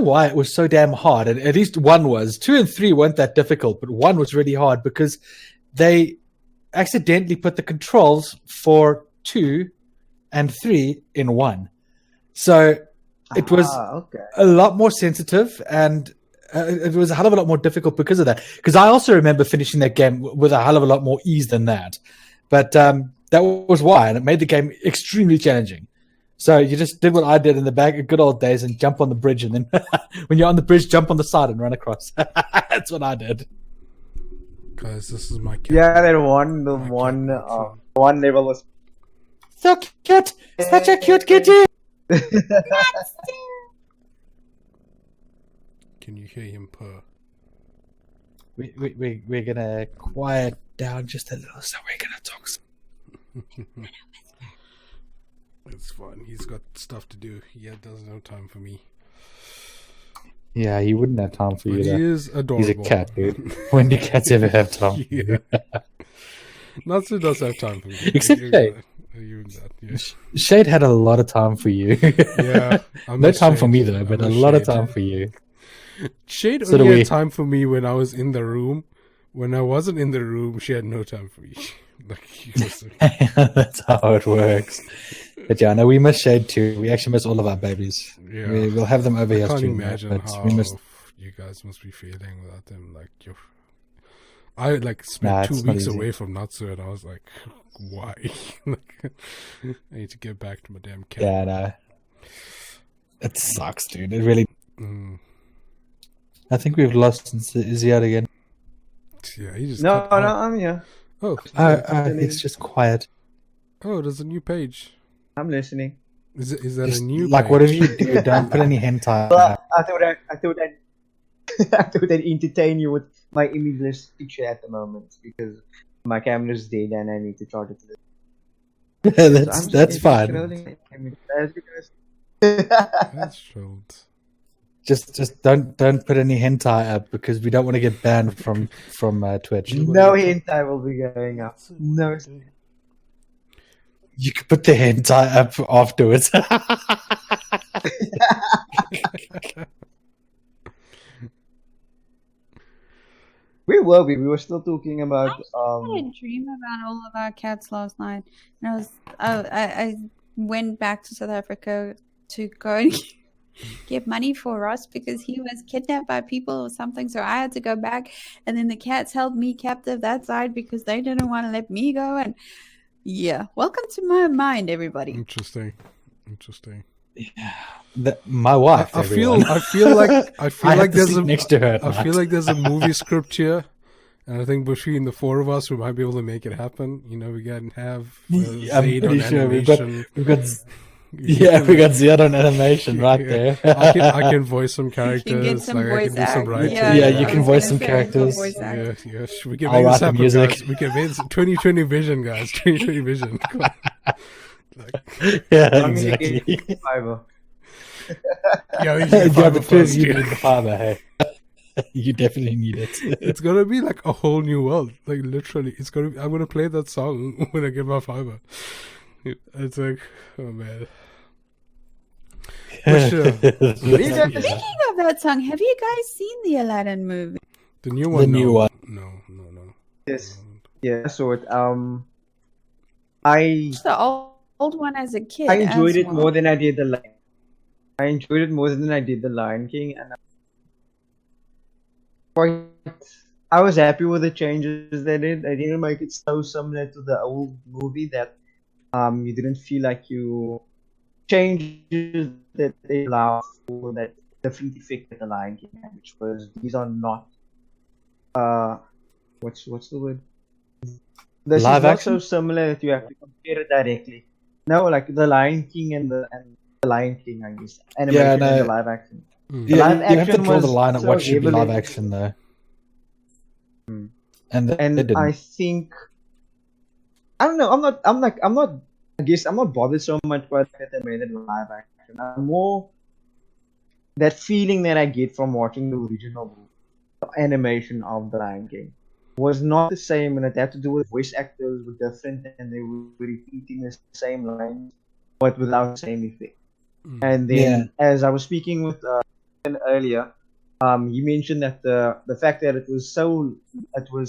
why it was so damn hard, and at least 1 was. 2 and 3 weren't that difficult, but 1 was really hard because they accidentally put the controls for 2 and 3 in 1. So it was a lot more sensitive, and it was a hell of a lot more difficult because of that. Because I also remember finishing that game with a hell of a lot more ease than that. But that was why, and it made the game extremely challenging. So you just did what I did in the back of good old days and jump on the bridge, and then when you're on the bridge, jump on the side and run across. That's what I did. Guys, this is my cat. Yeah, that one level was so cute. Such a cute kitty. Can you hear him purr? We're gonna quiet down just a little, so we're gonna talk. It's fine. He's got stuff to do. He doesn't have time for me. Yeah, he wouldn't have time for you. He is adorable. He's a cat, dude. When do cats ever have time? Yeah. Natsu does have time for me. Except Shade. Shade had a lot of time for you. Yeah. No time for me though, but a lot of time for you. Shade only had time for me when I was in the room. When I wasn't in the room, she had no time for me. That's how it works. But yeah, no, we miss Shade too. We actually miss all of our babies. Yeah. We'll have them over here. I can't soon, imagine but how we miss... you guys must be feeling without them. Like, I spent 2 weeks away from Natsu, and I was like, why? I need to get back to my damn cat. Yeah, no. It sucks, dude. It really... I think we've lost Ziyaad again. Yeah, he just No, I'm here. Oh, it's just quiet. Oh, there's a new page. I'm listening. Is that a new like page? whatever you do, don't put any hentai. Well, I thought I'd entertain you with my imageless picture at the moment because my camera's dead and I need to charge it to the... that's fine. That's chilled. Just don't put any hentai up because we don't want to get banned from Twitch. No hentai will be going up. No. You could put the hentai up afterwards. We were still talking about. I had a dream about all of our cats last night, and I went back to South Africa to go and get money for Ross because he was kidnapped by people or something. So I had to go back, and then the cats held me captive that side because they didn't want to let me go. And Yeah. Welcome to my mind, everybody. Interesting. My wife. I feel everyone. like I have like to there's sit a next to her. at I night. feel like there's a movie script here, and I think between the four of us, we might be able to make it happen. You know, we can have I'm Zaid on pretty sure animation. we've got we got Ziyaad on animation right Yeah. there. I can voice some You can characters. get some Like I voice can do some act. writing. Yeah, you I can was voice gonna some say, characters. voice act. Yeah, we can I'll make write this the happen, music. guys. We can make this 2020 vision, guys. 2020 vision. Come on. Yeah, Long as you exactly. get fiber. Yeah, we Yeah, can find the the first first, you yeah. need the fiber. Hey, you definitely need it. It's gonna be like a whole new world. Like literally, it's gonna. I'm gonna play that song when I get my fiber. It's like, oh man. For sure. Speaking of that song, have you guys seen the Aladdin movie? The new one. new no. one. No. Yes. Yeah, so I The old one as a kid. I enjoyed as it well. more than I did the Lion. I enjoyed it more than I did the Lion King, and I was happy with the changes they did. They didn't make it so similar to the old movie that you didn't feel like you changes that they allowed for that different effect that the Lion King had, which was these are not what's the word? This Live is not action? so similar that you have to compare it directly. No, like the Lion King and the Lion King, I guess. Animation and the no. live action. Mm. The Yeah, live you have to action draw the was line at so what should be live heavily- action, though. Hmm. And they And didn't. I think I don't know. I'm not. I guess I'm not bothered so much by that they made it live action. I'm more that feeling that I get from watching the original animation of the Lion King was not the same, and it had to do with voice actors were different, and they were repeating the same lines, but without the same effect. Mm. And then, as I was speaking with earlier, you mentioned that the fact that it was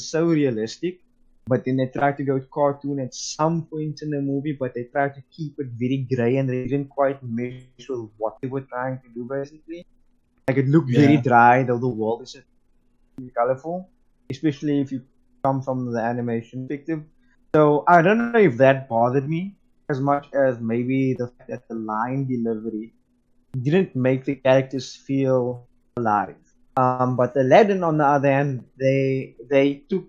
so realistic, but then they tried to go cartoon at some point in the movie, but they tried to keep it very grey, and they didn't quite mesh with what they were trying to do. Basically, like it looked very Yeah. dry, though the world is colorful, especially if you come from the animation perspective. So I don't know if that bothered me as much as maybe the fact that the line delivery didn't make the characters feel alive. But Aladdin, on the other hand, they took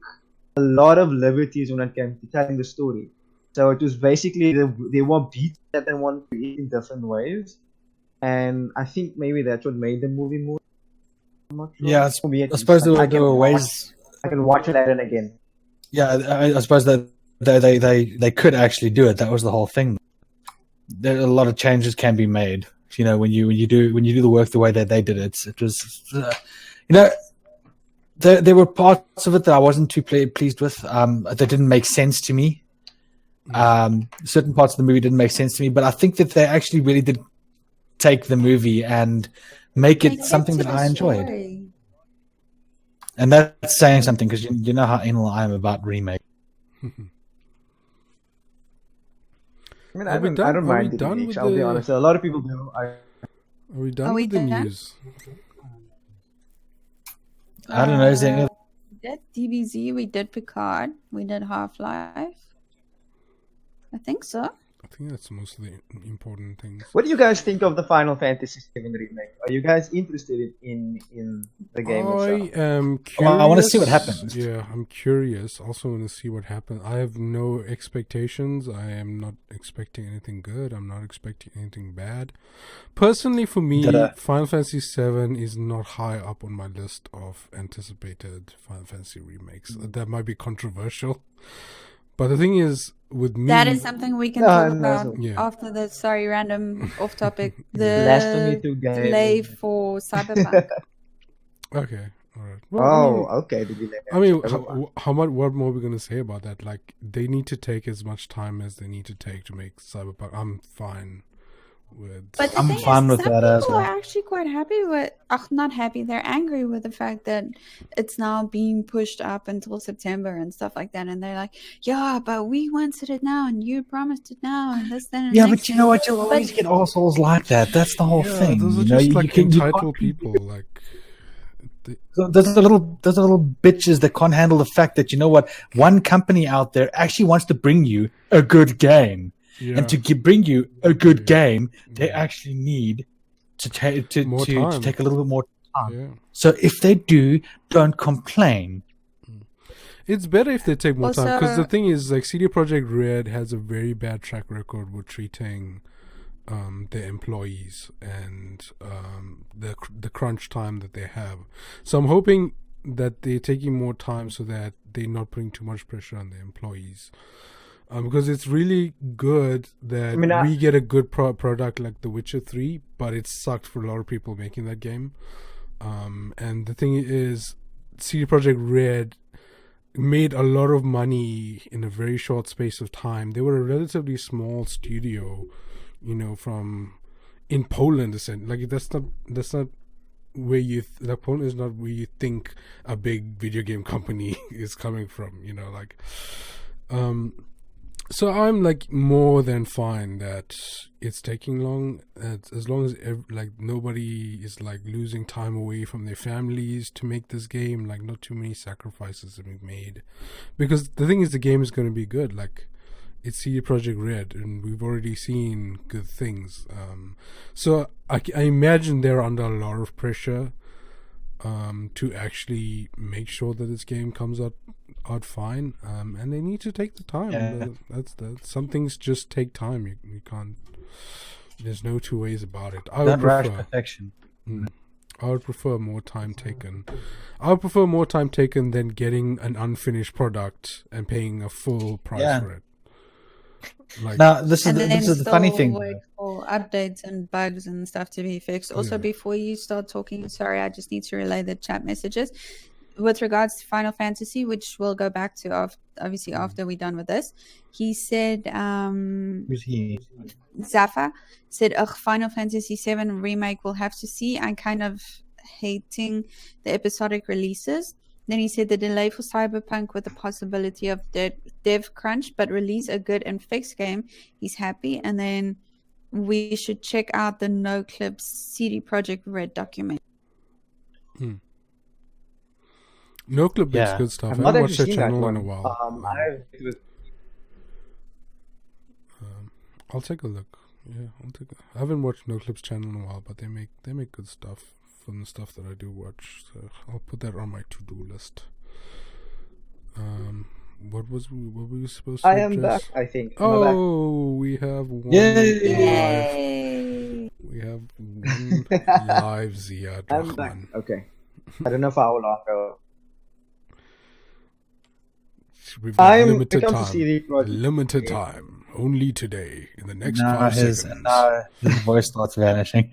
a lot of liberties when it came to telling the story. So it was basically there were beats that they wanted to eat in different ways, and I think maybe that's what made the movie more. I'm not sure. Yeah, For me, at I suppose least. there were ways. I can watch Aladdin again. Yeah, I suppose that they could actually do it. That was the whole thing. There a lot of changes can be made. You know, when you do the work the way that they did it, it was, there were parts of it that I wasn't too pleased with. That didn't make sense to me. Certain parts of the movie didn't make sense to me, but I think that they actually really did take the movie and make it something that I enjoyed. And that's saying something, because you know how anal I am about remake. I mean, Are I we don't, done? I don't Are mind we the done remakes, with I'll be the- honest. A lot of people do. Are we done Are we with the done? news? I don't know. Is there any We did DBZ, we did Picard, we did Half-Life. I think so. I think that's most of the important things. What do you guys think of the Final Fantasy VII remake? Are you guys interested in the game I itself? am curious. Well, I wanna see what happens. Yeah, I'm curious. Also want to see what happens. I have no expectations. I am not expecting anything good. I'm not expecting anything bad. Personally, for me, Final Fantasy VII is not high up on my list of anticipated Final Fantasy remakes. That might be controversial. But the thing is, with me... That is something we can No, talk no, about yeah. after the, sorry, random off topic. Blasphemy The to game. delay for Cyberpunk. Okay, all right. Oh, okay. The delay. I mean, Everyone. how much? What more are we gonna say about that? Like, they need to take as much time as they need to take to make Cyberpunk. I'm fine with. But the I'm thing fine is, with some that as people well. are actually quite happy with, not happy, they're angry with the fact that it's now being pushed up until September and stuff like that. And they're like, yeah, but we wanted it now and you promised it now and this, then, and Yeah, next. but you know what? You'll always get assholes like that. That's the whole yeah, thing. those are You know, just you like can- you entitled can't- people. Like, Those are little bitches that can't handle the fact that, you know what, one company out there actually wants to bring you a good game, and to bring you a good game, they actually need to take to take a little bit more time. Yeah. So if they do, don't complain. It's better if they take more time, Also- because the thing is, like, CD Projekt Red has a very bad track record with treating their employees and the crunch time that they have. So I'm hoping that they're taking more time so that they're not putting too much pressure on their employees. Because it's really good that we get a good product like The Witcher 3, but it sucked for a lot of people making that game. And the thing is, CD Projekt Red made a lot of money in a very short space of time. They were a relatively small studio, you know, in Poland. Like, that's not where like, Poland is not where you think a big video game company is coming from, you know, like. So I'm like more than fine that it's taking long, as long as like nobody is like losing time away from their families to make this game. Like, not too many sacrifices have been made, because the thing is, the game is going to be good. Like, it's CD Projekt Red, and we've already seen good things. So I imagine they're under a lot of pressure to actually make sure that this game comes out fine, and they need to take the time. Yeah. That's some things just take time. You can't. There's no two ways about it. Don't rush perfection. I would prefer more time taken. I would prefer more time taken than getting an unfinished product and paying a full price for it. Like, now, this is the funny thing. Wait for updates and bugs and stuff to be fixed. Also, before you start talking, sorry, I just need to relay the chat messages. With regards to Final Fantasy, which we'll go back to obviously after we're done with this, he said, Who's he? Zafa said, Final Fantasy 7 remake we'll have to see. I'm kind of hating the episodic releases. Then he said the delay for Cyberpunk with the possibility of dev crunch, but release a good and fixed game. He's happy. And then we should check out the No Clips CD Projekt Red document. No Clip makes good stuff. I haven't watched their channel in a while. I'll take a look. Yeah, I haven't watched No Clip's channel in a while, but they make good stuff from the stuff that I do watch. So I'll put that on my to-do list. What were we supposed to? I am back, I think. We have one. Yay! We have one live Ziyaad. I'm back. Okay. I don't know for how long. We've got limited time. Limited time. Only today. In the next 5 seconds. His voice starts vanishing.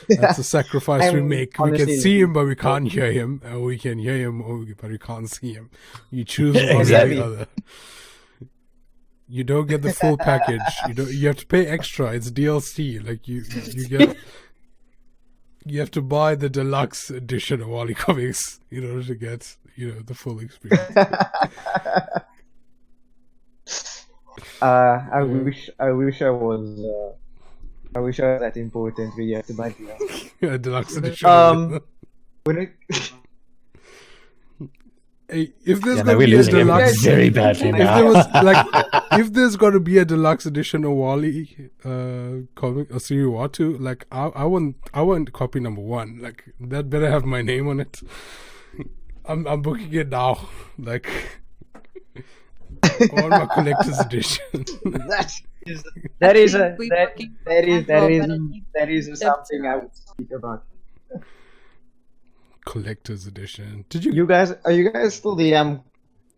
That's a sacrifice we make. We can see him, but we can't hear him. Or we can hear him, but we can't see him. You choose one or the other. You don't get the full package. You have to pay extra. It's DLC. Like you get. You have to buy the deluxe edition of Awali Comics in order to get, the full experience. I wish I was. I wish I was that important. We have to buy the deluxe edition. Hey, if there's going to be a deluxe, very badly. If there's going to be a deluxe edition of Wally comic or series Watu, like I want copy number 1. Like, that better have my name on it. I'm booking it now. Like, I want my collector's edition. That is something I would speak about. Collector's edition. Are you guys still the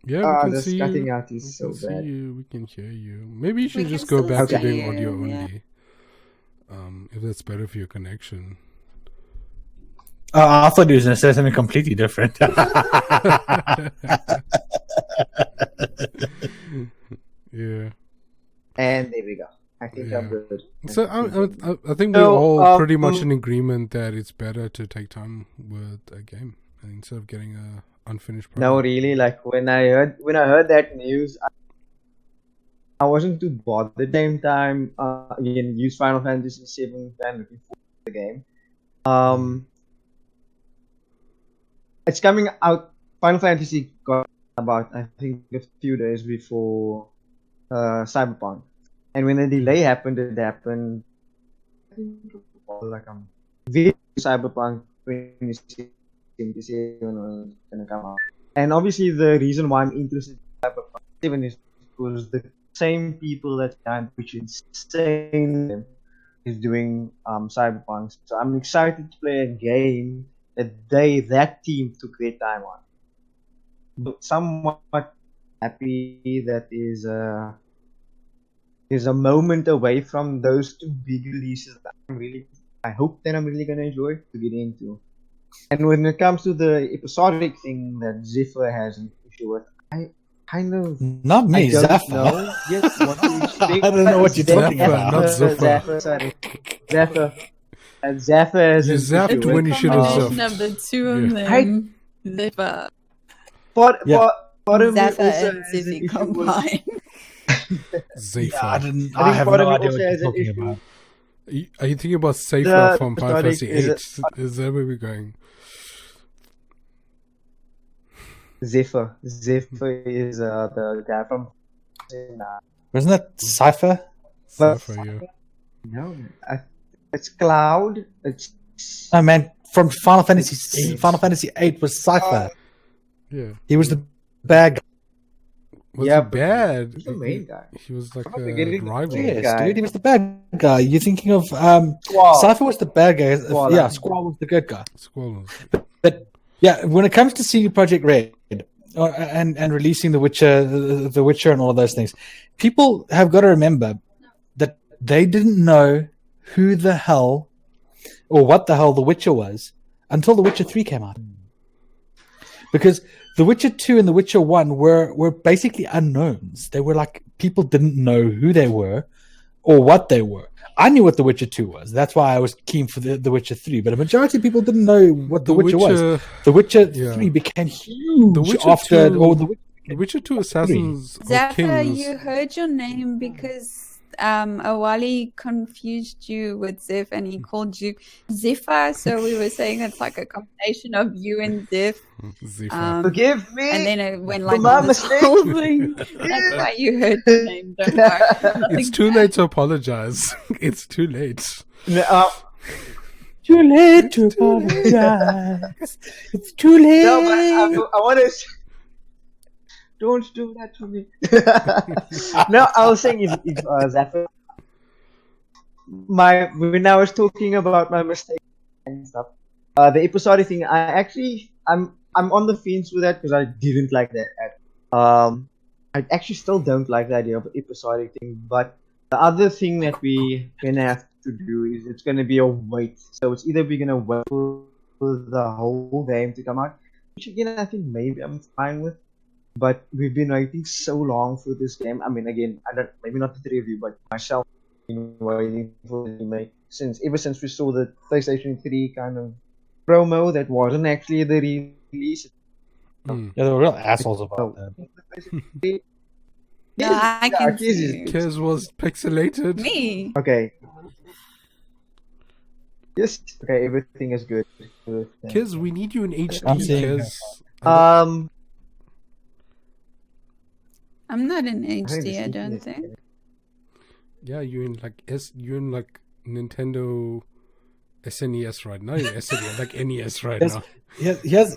Yeah, we can see cutting you. out is so bad. We can hear you. Maybe you should just go back to doing audio only. If that's better for your connection. I thought he was going to say something completely different. Yeah. And there we go. I think I'm good. So I think we're all pretty much in agreement that it's better to take time with a game instead of getting a unfinished product. No, really. Like when I heard that news, I wasn't too bothered. At the same time, use Final Fantasy 7 and looking forward to the game. it's coming out. Final Fantasy got about, I think, a few days before Cyberpunk, and when the delay happened, it happened. I think like Cyberpunk 2077 was gonna come out, and obviously the reason why I'm interested in Cyberpunk 7 is because the same people that can, which is insane, is doing Cyberpunk. So I'm excited to play a game that team took their time on. But somewhat happy that is a moment away from those two big releases that I hope that I'm really gonna enjoy to get into. And when it comes to the episodic thing that Ziffer has an issue with, I kind of Not me, I don't Zaffa. know yet what to expect. I don't know what you're talking about. Not Ziffer. Zaffer, sorry. Zaffer. Zaffer has You an zapped issue when with, you should have Combination zapped. of the two of Yeah. them. Ziffer. Part Yeah. of me Zaffa also and has an Ziffy issue with- combined. Zephyr. I I have think no part of me idea what also you're has an talking issue. about. Are you thinking about Safer The from Final episodic Fantasy is 8? Is that where we're going? Zephyr is the guy from. Wasn't that Cypher? But- Safer, yeah. No, it's Cloud. It's No, man. From Final Fantasy 8 was Cypher. Yeah. He was the bad guy. Was Yeah, he but bad? he's the main guy. He was like I'm not a forgetting- rival. Yeah. Yes, guy. dude. He was the bad guy. You're thinking of Squall. Cypher was the bad guy. Squall. Yeah, Squall was the good guy. Squallers. But yeah, when it comes to CD Projekt Red and releasing The Witcher, the Witcher, and all of those things, people have got to remember that they didn't know who the hell or what the hell The Witcher was until The Witcher 3 came out. Because The Witcher 2 and The Witcher 1 were basically unknowns. They were like people didn't know who they were or what they were. I knew what The Witcher 2 was. That's why I was keen for The Witcher 3. But a majority of people didn't know what The Witcher was. The Witcher Yeah. 3 became huge The Witcher after 2 or The Witcher. The Witcher 2 Assassins or Zaffa, Kings. you heard your name because Awali confused you with Ziff and he called you Ziffa. So we were saying it's like a combination of you and Ziff. Zephyr. Forgive me. And then it went like my this mistake. whole thing. That's why you heard your name. Don't worry. It's too late to apologize. It's too late. Too late to apologize. It's too late. No, but I want to. Don't do that to me. No, I was saying if Zaffa, when I was talking about my mistake and stuff, the episodic thing, I'm on the fence with that because I didn't like that. I actually still don't like the idea of episodic thing, but the other thing that we gonna have to do is it's gonna be a wait. So it's either we're gonna wait for the whole game to come out, which again I think maybe I'm fine with. But we've been waiting so long for this game. I mean, again, maybe not the three of you, but myself, been waiting for the remake ever since we saw the PlayStation 3 kind of promo that wasn't actually the release. Hmm. Yeah, they were real assholes about that. No, I can see. Kez was pixelated. Me. Okay. Yes. Okay, everything is good. Kez, we need you in HD, I'm seeing Kez. I'm not in I think HD, I the don't CPU is think. good. Yeah, you're in like Nintendo SNES right now. You're SNES, like NES right Yes. now.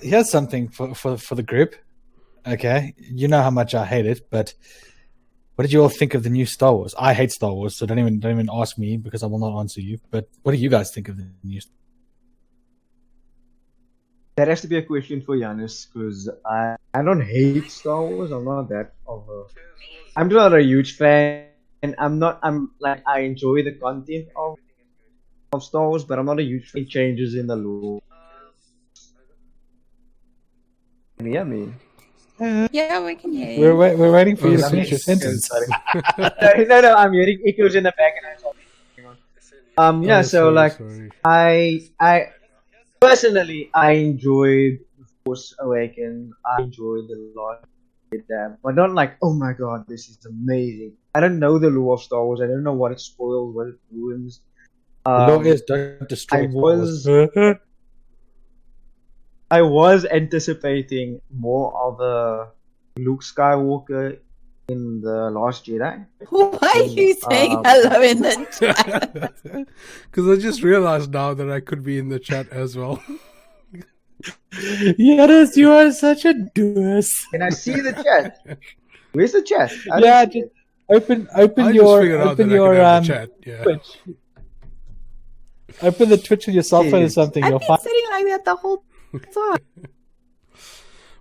Here's something for the group. Okay, you know how much I hate it, but what did you all think of the new Star Wars? I hate Star Wars, so don't even ask me because I will not answer you. But what do you guys think of the new? That has to be a question for Giannis because I don't hate Star Wars. I'm not that of a. I'm not a huge fan, and I enjoy the content of Star Wars, but I'm not a huge fan of changes in the lore. Can you hear me? Yeah, we can hear you. We're waiting for you to Oh, finish your sorry. sentence. No, I'm hearing echoes in the back, and yeah. Oh, So sorry, like, sorry. I personally I enjoyed Force Awakens. I enjoyed the lot of them, but not like, oh my god, this is amazing. I don't know the lore of Star Wars. I don't know what it spoils, what it ruins. The law is don't destroy. I was- I was anticipating more of a Luke Skywalker in The Last Jedi. Why are you saying hello in the chat? Because I just realized now that I could be in the chat as well. Yes, you are such a doers. Can I see the chat? Where's the chat? I Yeah, don't see just open I just your figured out open that I your could have the chat. Yeah. Twitch. Open the Twitch on your cell phone or Yes. something. I've You'll been find. sitting like that the whole time.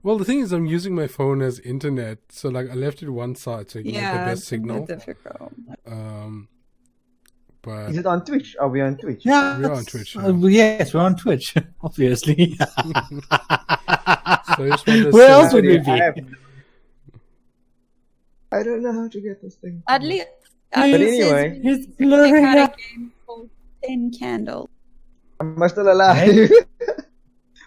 Well, the thing is, I'm using my phone as internet, so like I left it one side so you can get the Yeah, best it's a bit signal. difficult. But Is it on Twitch? Are we on Twitch? Yeah, We're on Twitch, yeah. Yes, we're on Twitch, obviously. so I just wanted to Where say- else would we be? I don't know how to get this thing. Oddly, But anyway, It's check blurring out out. a game called 10 Candles. am I still alive? Hey?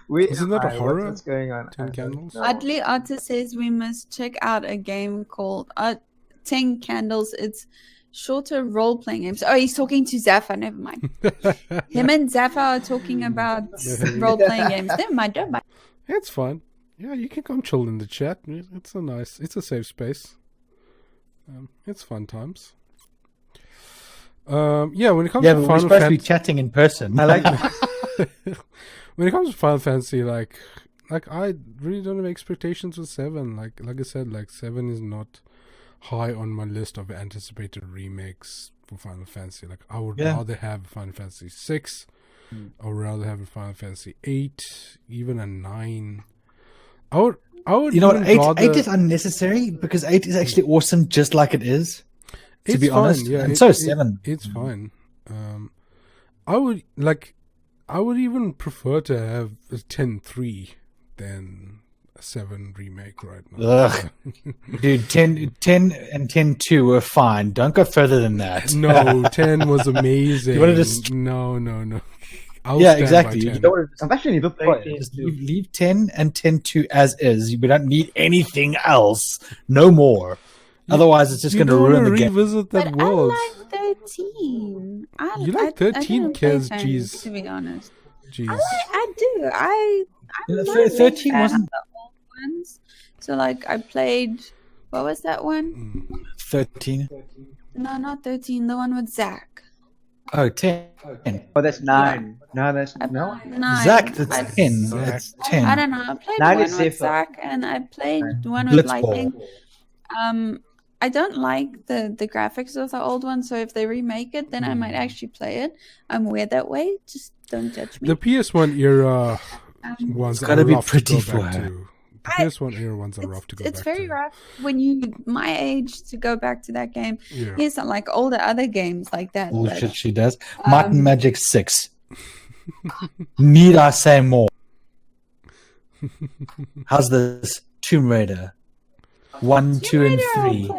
Wait, Isn't that a horror? What's going on? 10 Candles? Oddly, Otter says we must check out a game called 10 Candles. It's shorter role-playing games. Oh, he's talking to Zaffa. Never mind. Him and Zaffa are talking about role-playing games. Never mind. Don't mind. It's fun. Yeah, you can come chill in the chat. It's a safe space. It's fun times. Yeah, when it comes Yeah, to but we're Final supposed to be Fantasy, chatting in person. I like when it comes to Final Fantasy, like I really don't have expectations with 7. Like I said, like 7 is not high on my list of anticipated remakes for Final Fantasy. Like I would rather have Final Fantasy 6. I would rather have a Final Fantasy 8, even a 9. I would. You know what? even 8 rather- is unnecessary because 8 is actually awesome, just like it is. To It's be fine, honest, yeah, and so is 7. It's fine. I would even prefer to have a 10.3 than a 7 remake right now. Ugh. Dude, 10 and 10.2 were fine. Don't go further than that. No, 10 was amazing. You wanna just- No. I'll Yeah, stand exactly. by You 10. don't want to I've actually never Right, played just 10. leave 10 and 10.2 as is. We don't need anything else. No more. Otherwise, it's just You going to don't ruin wanna the game. revisit that But world. I like 13. You like 13, didn't play Kez? 10, Jeez. to be honest. Jeez. I do. I'm Yeah, not a big 13 fan wasn't- of the old ones. So, like, I played. What was that one? 13. No, not 13. The one with Zach. Oh, 10. Oh, that's 9. No, that's I no. played 9. Zach, that's I, 10. Zach. That's I 10. don't know. I played 9 one is with safer. Zach, and I played one with Blitzball. Lightning. I don't like the graphics of the old one, so if they remake it, then I might actually play it. I'm weird that way. Just don't judge me. The PS1 era ones gotta are be rough to pretty go for back her. to. The PS1 era ones are rough to go It's back very to. rough when you my age to go back to that game. Yeah. Here's some like older other games like that. Bullshit but, she does. Might and um, Magic 6. Need I say more? How's this? Tomb Raider. 1, 2, and 3.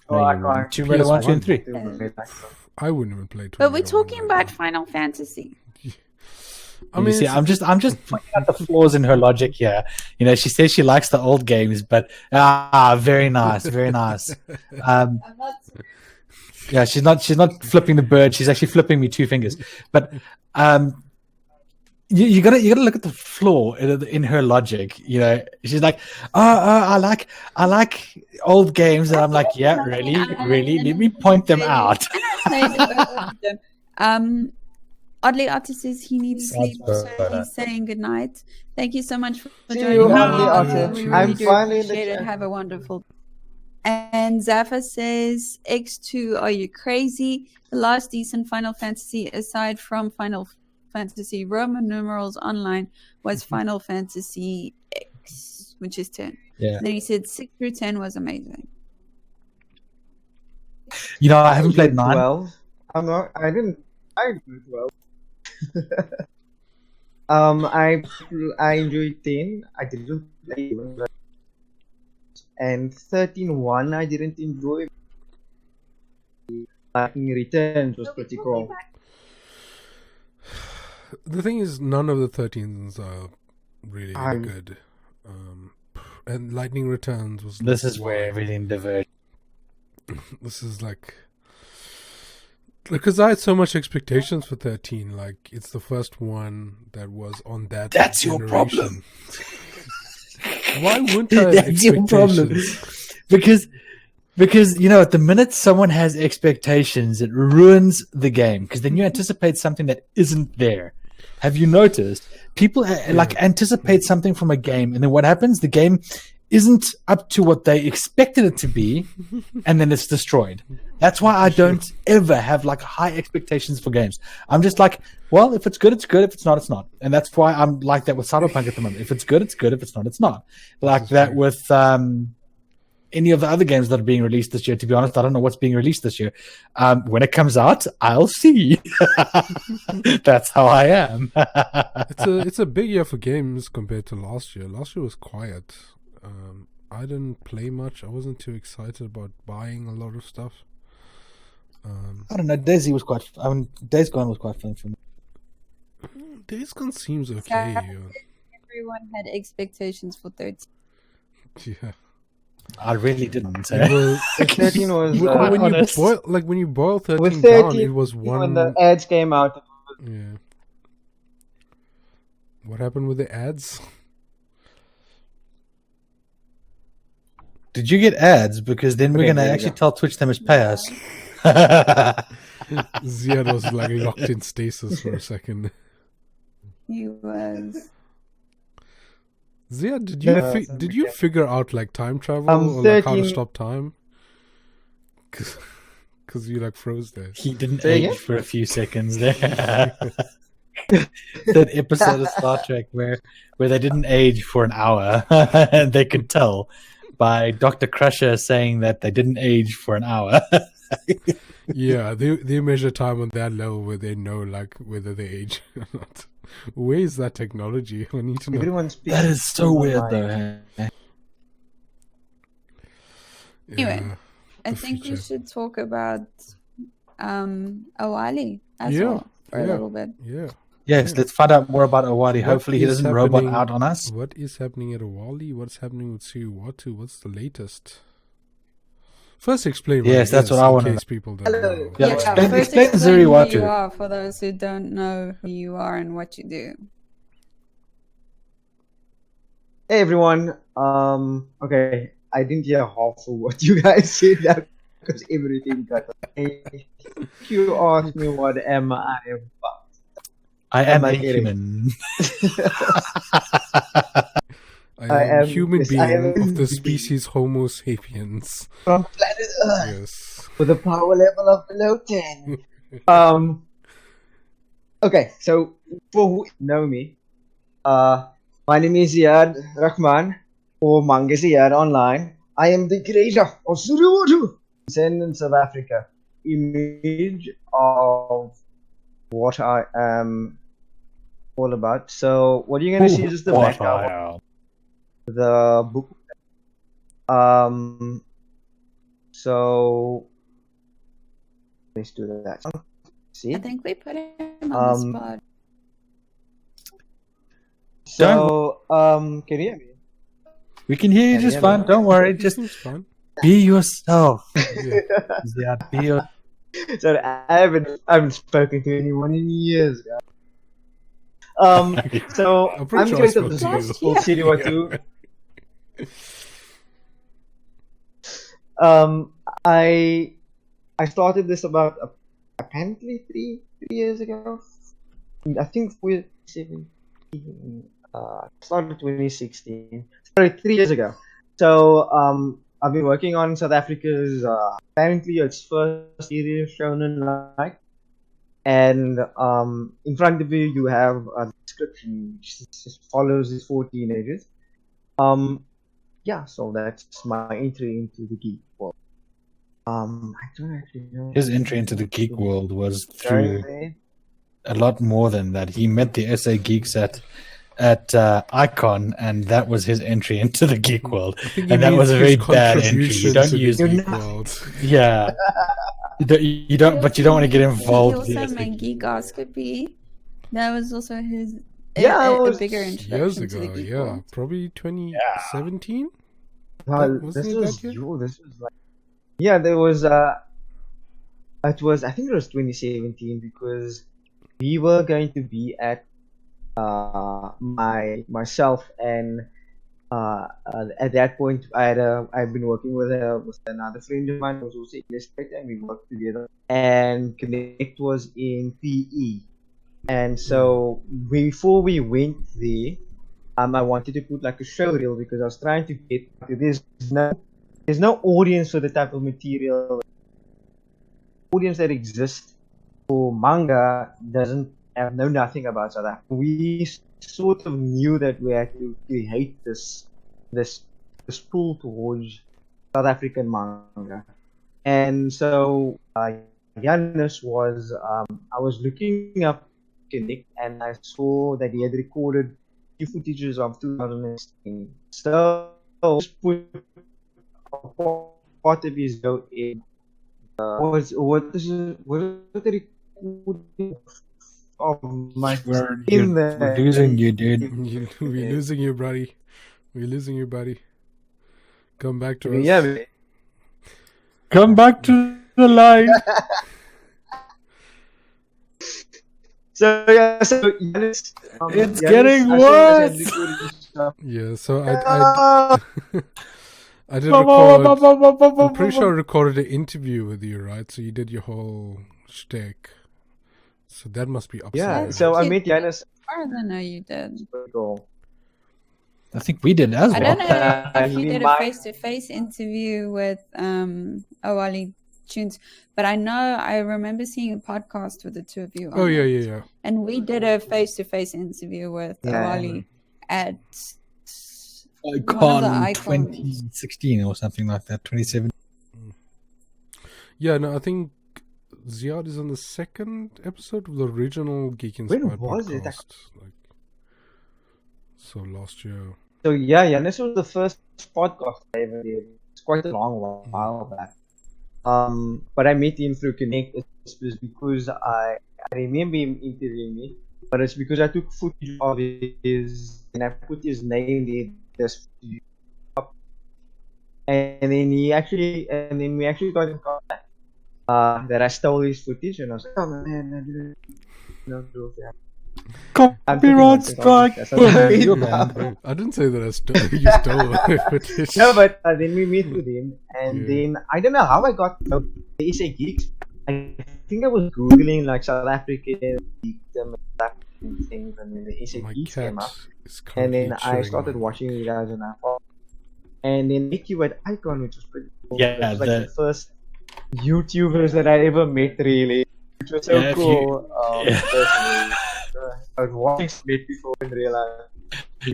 Oh, I can't. Tomb Raider 1, 2, and 3. I wouldn't even play. But we're Tomb Raider talking one about right Final Fantasy. now. I mean, you see, it's- I'm just pointing out the flaws in her logic here. You know, she says she likes the old games, but very nice, very nice. Yeah, she's not flipping the bird. She's actually flipping me 2 fingers. But you gotta look at the flaw in her logic. You know, she's like, I like old games, and I'm like, yeah, really. Let me point them out. Oddly, Otter says he needs sleep, so better. he's saying good night. Thank you so much for See joining you, us. Oddly Otter. We I'm really do finally in the appreciate it. chat. Have a wonderful. And Zaffa says, X2, are you crazy? The last decent Final Fantasy, aside from Final Fantasy Roman numerals online, was Final Fantasy X, which is 10. Yeah. Then he said 6 through 10 was amazing. You know, I haven't played 9. 12. I enjoyed 12. I enjoyed 10. I didn't play even. And 13.1 I didn't enjoy. Lightning Returns was pretty cool. the thing is, none of the 13s are really I'm- good. And Lightning Returns was. This is where everything diverged. This is like. Because I had so much expectations for 13. Like, it's the first one that was on that That's generation. your problem. Why wouldn't I have That's your problem. Because you know, at the minute someone has expectations, it ruins the game. Because then you anticipate something that isn't there. Have you noticed? People anticipate something from a game, and then what happens? The game isn't up to what they expected it to be, and then it's destroyed. That's why I don't ever have like high expectations for games. I'm just like, well, if it's good, it's good. If it's not, it's not. And that's why I'm like that with Cyberpunk at the moment. If it's good, it's good. If it's not, it's not. Like that with any of the other games that are being released this year. To be honest, I don't know what's being released this year. When it comes out, I'll see. That's how I am. It's a big year for games compared to last year. Last year was quiet. I didn't play much. I wasn't too excited about buying a lot of stuff. I don't know. Days Gone was quite fun for me. Days Gone seems okay. Everyone had expectations for 13. Yeah. I really didn't. 13 was when you boil 13 with down, it was one. When the ads came out. Yeah. What happened with the ads? Did you get ads? Because then we're going to actually tell Twitch they must pay us. Ziyaad was like locked in stasis for a second. He was. Ziyaad, did you figure out like time travel or like how to stop time? Because you like froze there. He didn't age for a few seconds there. That episode of Star Trek where they didn't age for an hour and they could tell by Dr. Crusher saying that they didn't age for an hour. Yeah, they measure time on that level where they know like whether they age or not. Where is that technology? I need to know. That is so weird though. Anyway, I think we should talk about Awali as well for a little bit. Yeah. Yes, let's find out more about Awali. Hopefully he doesn't robot out on us. What is happening at Awali? What's happening with Ziyaad? What's the latest? First, explain. Yes, that's what I want to know. People don't know. Yeah, explain Ziyaad who you are for those who don't know who you are and what you do. Hey everyone. Okay, I didn't hear half of what you guys said because everything got. If you ask me what am I about? I am a human. I am a human being of the species Homo sapiens. From planet Earth. Yes. With a power level of below 10. Okay, so for who know me, my name is Ziyaad Rahman, or Manga Ziyaad online. I am the creator of Suruwatu in South Africa. Image of what I am all about. So what you're going to see is just the background. The book. So let's do that. See? I think we put him on the spot. So can you hear me? We can hear you just fine. Don't worry. Just be yourself. Yeah, be your. So I haven't spoken to anyone in years, guys. So I'm creator of this book called Ziyaad. I started this about apparently three years ago. I think we're 17. Started 2016. Sorry, 3 years ago. So I've been working on South Africa's apparently its first serious shonen like. And in front of you have a description which follows these 4 teenagers. Yeah, so that's my entry into the geek world. I don't actually know. His entry into the geek world was through a lot more than that. He met the SA Geeks at Icon, and that was his entry into the geek world. And that was a very bad entry. You don't use geek world. Yeah. You don't want to get involved. He also made Geekoscopy. That was also his a bigger introduction years to ago. the geek Yeah, world. probably 2017. This was like there was it was, I think it was 2017, because we were going to be at myself and at that point I've been working with another friend of mine who was also illustrator, and we worked together. And Connect was in PE, and so before we went there, I wanted to put like a show reel, because I was trying to get, there's no audience for the type of material. Audience that exists for manga know nothing about South Africa. We sort of knew that we had to create this pull towards South African manga. And so Janus was, I was looking up Connect, and I saw that he had recorded few footages of 2016. So I just put a part of his video in. What is the recording of my We're losing you, dude. We're losing you, buddy. We're losing you, buddy. Come back to us. Yeah. Come back to the line. So Janus, It's getting worse. Yeah, so I did record. I'm pretty sure I recorded an interview with you, right? So you did your whole shtick. So that must be upset. Yeah, so I met Janus. I don't know you did. I think we did as well. I don't know if you he did a might- face-to-face interview with Awali Chewns, but I remember seeing a podcast with the two of you. Oh, on yeah, it. yeah, yeah. And we did a face-to-face interview with Awali at Con icons. 2016 or something like that, 2017. Yeah, no, I think Ziyaad is on the second episode of the original Geek-Inspired was it? Podcast. So last year. So yeah, Janus was the first podcast I ever did. It's quite a long while back. But I met him through Connect. It's because I remember him interviewing me, but it's because I took footage of his and I put his name there. And then we actually got in contact. That I stole his footage, and I was like, oh man, I didn't know. Yeah. Copyright strike. That's what I mean. I didn't say that you stole my footage. No, but then we met with him, and then I don't know how I got the SA Geeks. I think I was googling like South African geekdom and South African things, and then the SA My Geeks cat came up, is and then currently I chewing started on- watching you guys, and I thought, and then met you at Icon, which was pretty cool. Yeah, it was like the first YouTubers that I ever met, really, which was so Yeah, if cool. Yeah. Personally. I was watching Smith before and realized.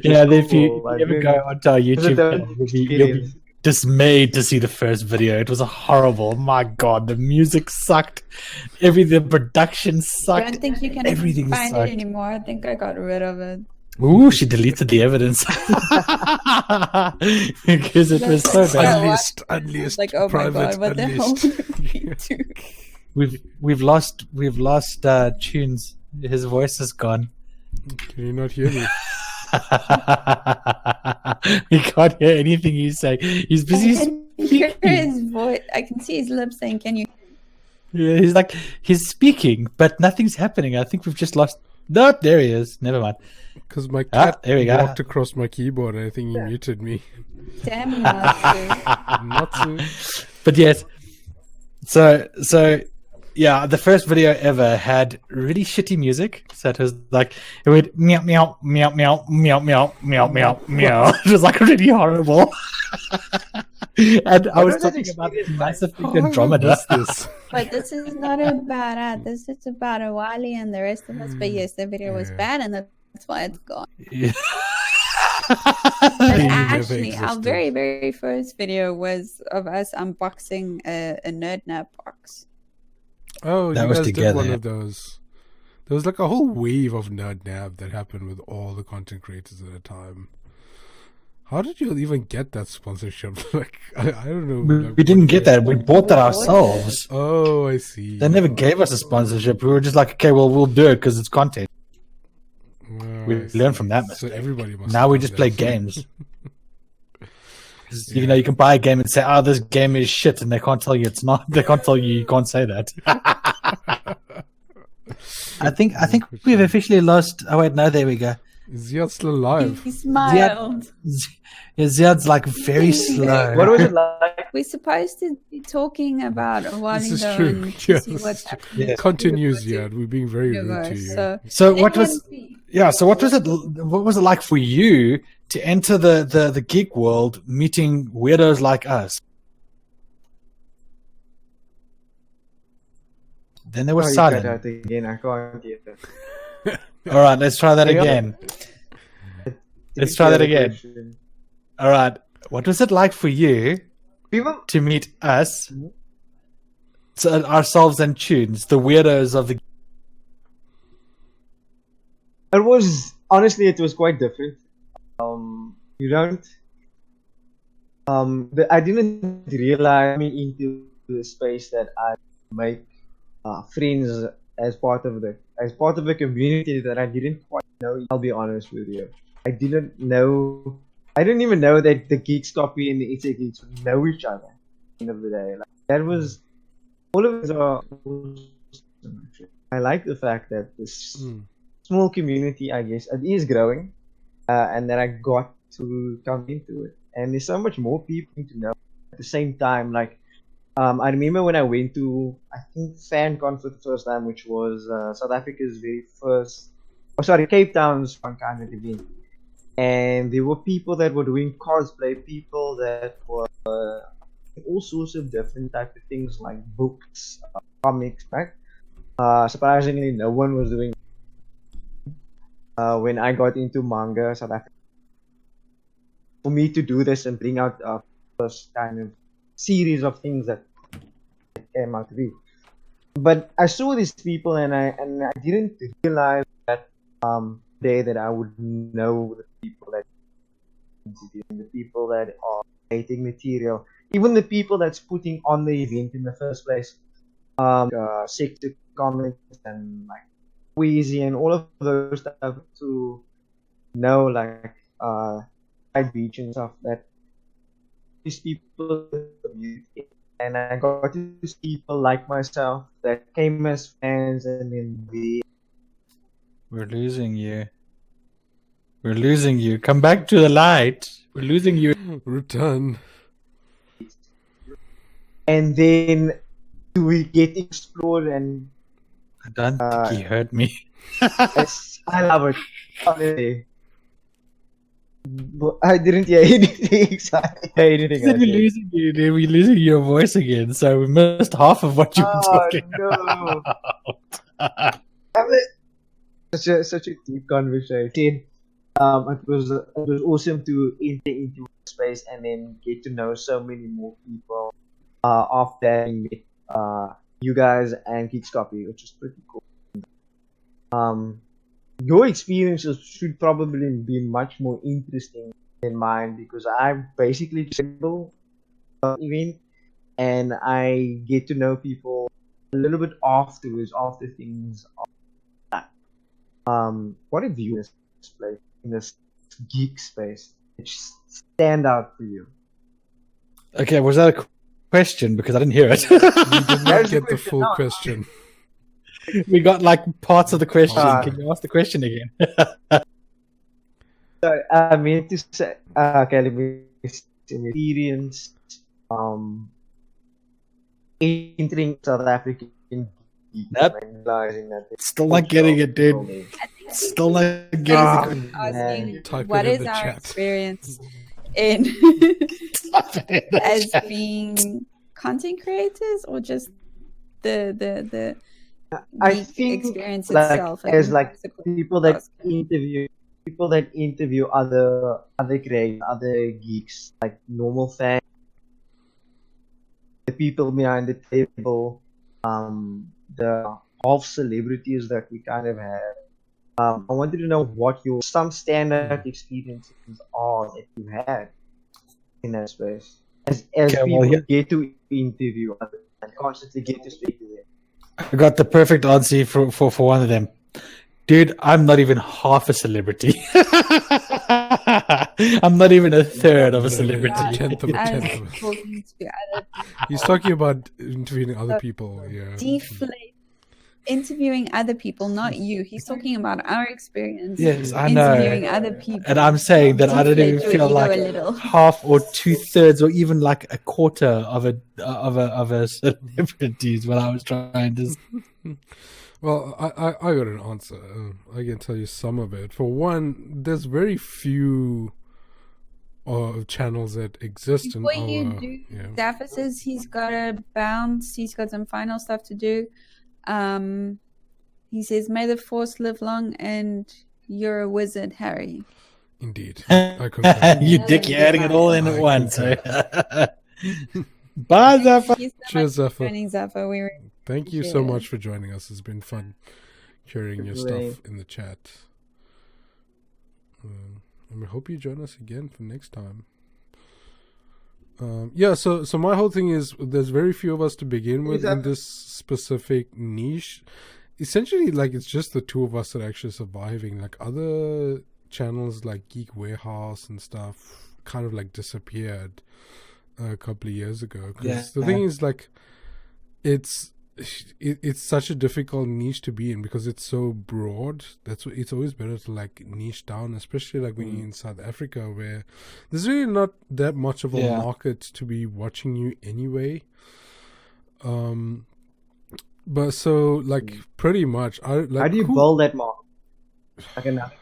Yeah, if you cool. I ever didn't- go onto our it was a YouTube channel, different you'll be experience. dismayed to see the first video. It was horrible. My God, the music sucked. The production I sucked. don't think you can Everything find sucked. it anymore. I think I got rid of it. Ooh, she deleted the evidence because it was so bad. Unleashed, Like, oh my private, god, what the hell unleashed. did we do? We've lost Chewns. His voice is gone. Can you not hear me? We can't hear anything he's saying. He's busy I can hear speaking. his voice. I can see his lips saying, "Can you?" Yeah, he's speaking, but nothing's happening. I think we've just lost. No, there he is. Never mind. Because my cat there we go. walked across my keyboard and I think he muted me. Damn you, Natsu. Not to. But yes, so yeah, the first video ever had really shitty music. So it was like it went meow meow meow meow meow meow meow meow meow. It was like really horrible. And I was was that talking about experience Mass Effect How have I Andromeda. missed this? But this is not about us. This is about Awali and the rest of us. But yes, the video was Yeah. bad, and that's why it's gone. Yeah. But never actually, our existed. very, very first video was of us unboxing a Nerd Nap box. Oh, That you was guys did together, one yeah. of those. There was like a whole wave of Nerd Nav that happened with all the content creators at a time. How did you even get that sponsorship? Like, I don't know. We didn't get that. We bought that ourselves. Oh, I see. They never gave us a sponsorship. We were just like, okay, well, we'll do it because it's content. Well, We I see. learned from that So mistake. everybody must. Now have we done just play that. games. You know, you can buy a game and say, "Oh, this game is shit," and they can't tell you it's not. They can't tell you can't say that. I think we've officially lost. Oh wait, no, there we go. Is Ziyaad still alive? He smiled. Ziyaad's like very slow. What was it like? We're supposed to be talking about Awali This is though, true. and to Yes, see what's happening. Yeah. Continue, Ziyaad. We're being very rude to you. So what was? Yeah. So what was it? What was it like for you to enter the geek world, meeting weirdos like us? Then there was Oh, you silence. cut out again. I can't hear that. All right, let's try that Hang on. again. Let's try that again. Question. All right. What was it like for you People, to meet us, so ourselves and Chewns, the weirdos of the? it was honestly, it was quite different. You don't. I didn't realize coming into the space that I make friends as part of a community that I didn't quite know. I'll be honest with you. I didn't even know that the Geekscopy and the SA Geeks would know each other. At the end of the day, like, that was all of us are. I like the fact that this small community, I guess, it is growing, and that I got to come into it. And there's so much more people to know at the same time. Like, I remember when I went to, I think, FanCon for the first time, which was South Africa's very first, Cape Town's one kind of event. And there were people that were doing cosplay, people that were all sorts of different types of things like books, comics, right? Surprisingly, no one was doing. When I got into manga, South Africa, for me to do this and bring out a first kind of series of things that came out to be. But I saw these people, and I didn't realize that day that I would know the people that the people that are creating material, even the people that's putting on the event in the first place, sector comments and like Wheezy and all of those stuff, to know like Side Beach and stuff, that these people, and I got to see people like myself that came as fans, and then We're losing you. We're losing you. Come back to the light. We're losing you. Return. and then we get explored, and I don't think he heard me. I love it. Honestly. But I didn't hear anything exciting. Anything. We're losing you, dude. We're losing your voice again, so we missed half of what you were talking no. about. Such a deep conversation. It was awesome to enter into space and then get to know so many more people after having met you guys and Geekscopy, which is pretty cool. Your experiences should probably be much more interesting than mine, because I basically tremble event, and I get to know people a little bit afterwards, after things are done. What have you in this geek space which stand out for you? Okay, was that a question? Because I didn't hear it. You did not get the full question. We got like parts of the question. Ah. Can you ask the question again? So I meant to say, okay, let me see, experience entering South African geek, Nope. and realizing that it's Still not getting it, dude. Still not getting the Asking Type what it in is the our chat. experience in question. as being content creators, or just the I geek think experience like, itself? I as think like that's a good people that ask. interview other creators, other geeks, like normal fans, the people behind the table, the half celebrities that we kind of have. I wanted to know what some standard experiences are that you had in that space, as Okay, people well, get to interview others and constantly get to speak to them. I got the perfect answer for one of them. Dude, I'm not even half a celebrity. I'm not even a third of a celebrity. A tenth of a As tenth of a- talking to other He's talking about interviewing other people. Yeah. deflate interviewing other people, not you. He's talking about our experience. Yes, I know. Interviewing other people. And I'm saying that I don't Deflate even your feel ego like a little. half or 2/3 or even like a quarter of a celebrity is what I was trying to. Well, I got an answer. I can tell you some of it. For one, there's very few channels that exist in Before our. you do, Zaffa says he's got to bounce. He's got some final stuff to do. He says, "May the force live long, and you're a wizard, Harry." Indeed, I confirm. You dick, you're adding it all in I at once. concur. Bye, Zaffa. Thank you so Cheers, much for Zaffa. joining, Zaffa. We were Thank you so much for joining us. It's been fun hearing your stuff in the chat. And we hope you join us again for next time. So my whole thing is there's very few of us to begin with in this specific niche. Essentially, like, it's just the two of us that are actually surviving. Like, other channels like Geek Warehouse and stuff kind of like disappeared a couple of years ago. Because the thing is, like, it's such a difficult niche to be in because it's so broad. It's always better to like niche down, especially like when you're in South Africa, where there's really not that much of a market to be watching you anyway. But so like pretty much, how do you build that market?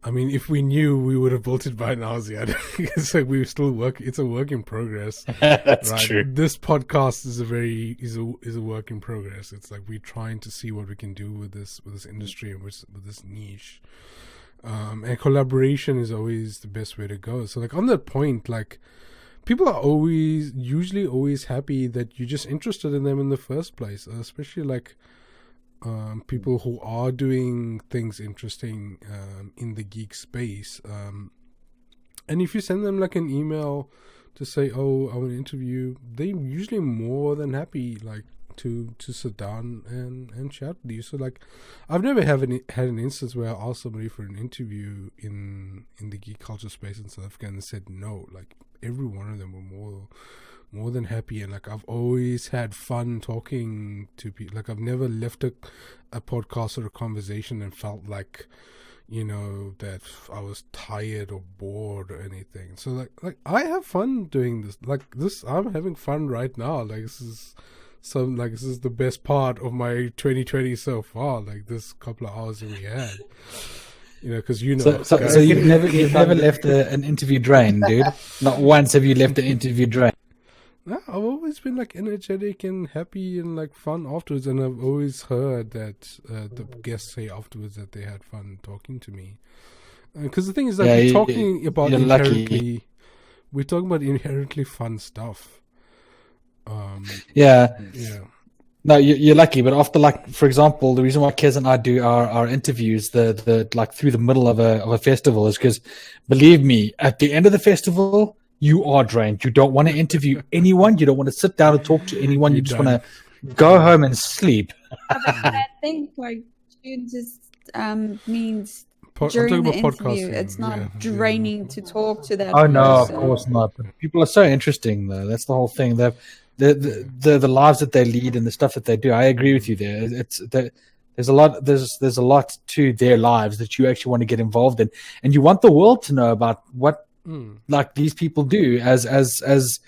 I mean, if we knew, we would have built it by now, Ziyaad. It's like it's a work in progress. That's true. This podcast is a work in progress. It's like we're trying to see what we can do with this industry and with this niche. And collaboration is always the best way to go. So like on that point, like people are usually always happy that you're just interested in them in the first place, especially like people who are doing things interesting in the geek space. And if you send them like an email to say, "Oh, I want to interview," they're usually more than happy like to sit down and chat with you. So like I've never had an instance where I asked somebody for an interview in the geek culture space in South Africa and they said no. Like every one of them were more than happy, and like I've always had fun talking to people. Like I've never left a podcast or a conversation and felt like, you know, that I was tired or bored or anything. So like I have fun doing this. Like this, I'm having fun right now. Like this is the best part of my 2020 so far. Like this couple of hours that we had. You know, because So you've never left an interview drain, dude. Not once have you left an interview drain. No, I've always been like energetic and happy and like fun afterwards, and I've always heard that the guests say afterwards that they had fun talking to me. Because the thing is that we're talking about inherently fun stuff. Yeah. No, you're lucky, but after, like, for example, the reason why Kez and I do our interviews the like through the middle of a festival is because, believe me, at the end of the festival, you are drained. You don't want to interview anyone. You don't want to sit down and talk to anyone. You just want to go home and sleep. But I think like Chewns just means during the interview, it's not draining to talk to that. Oh no, person. of course not. But people are so interesting, though. That's the whole thing. The lives that they lead and the stuff that they do. I agree with you there. There's a lot. There's a lot to their lives that you actually want to get involved in, and you want the world to know about what like these people do as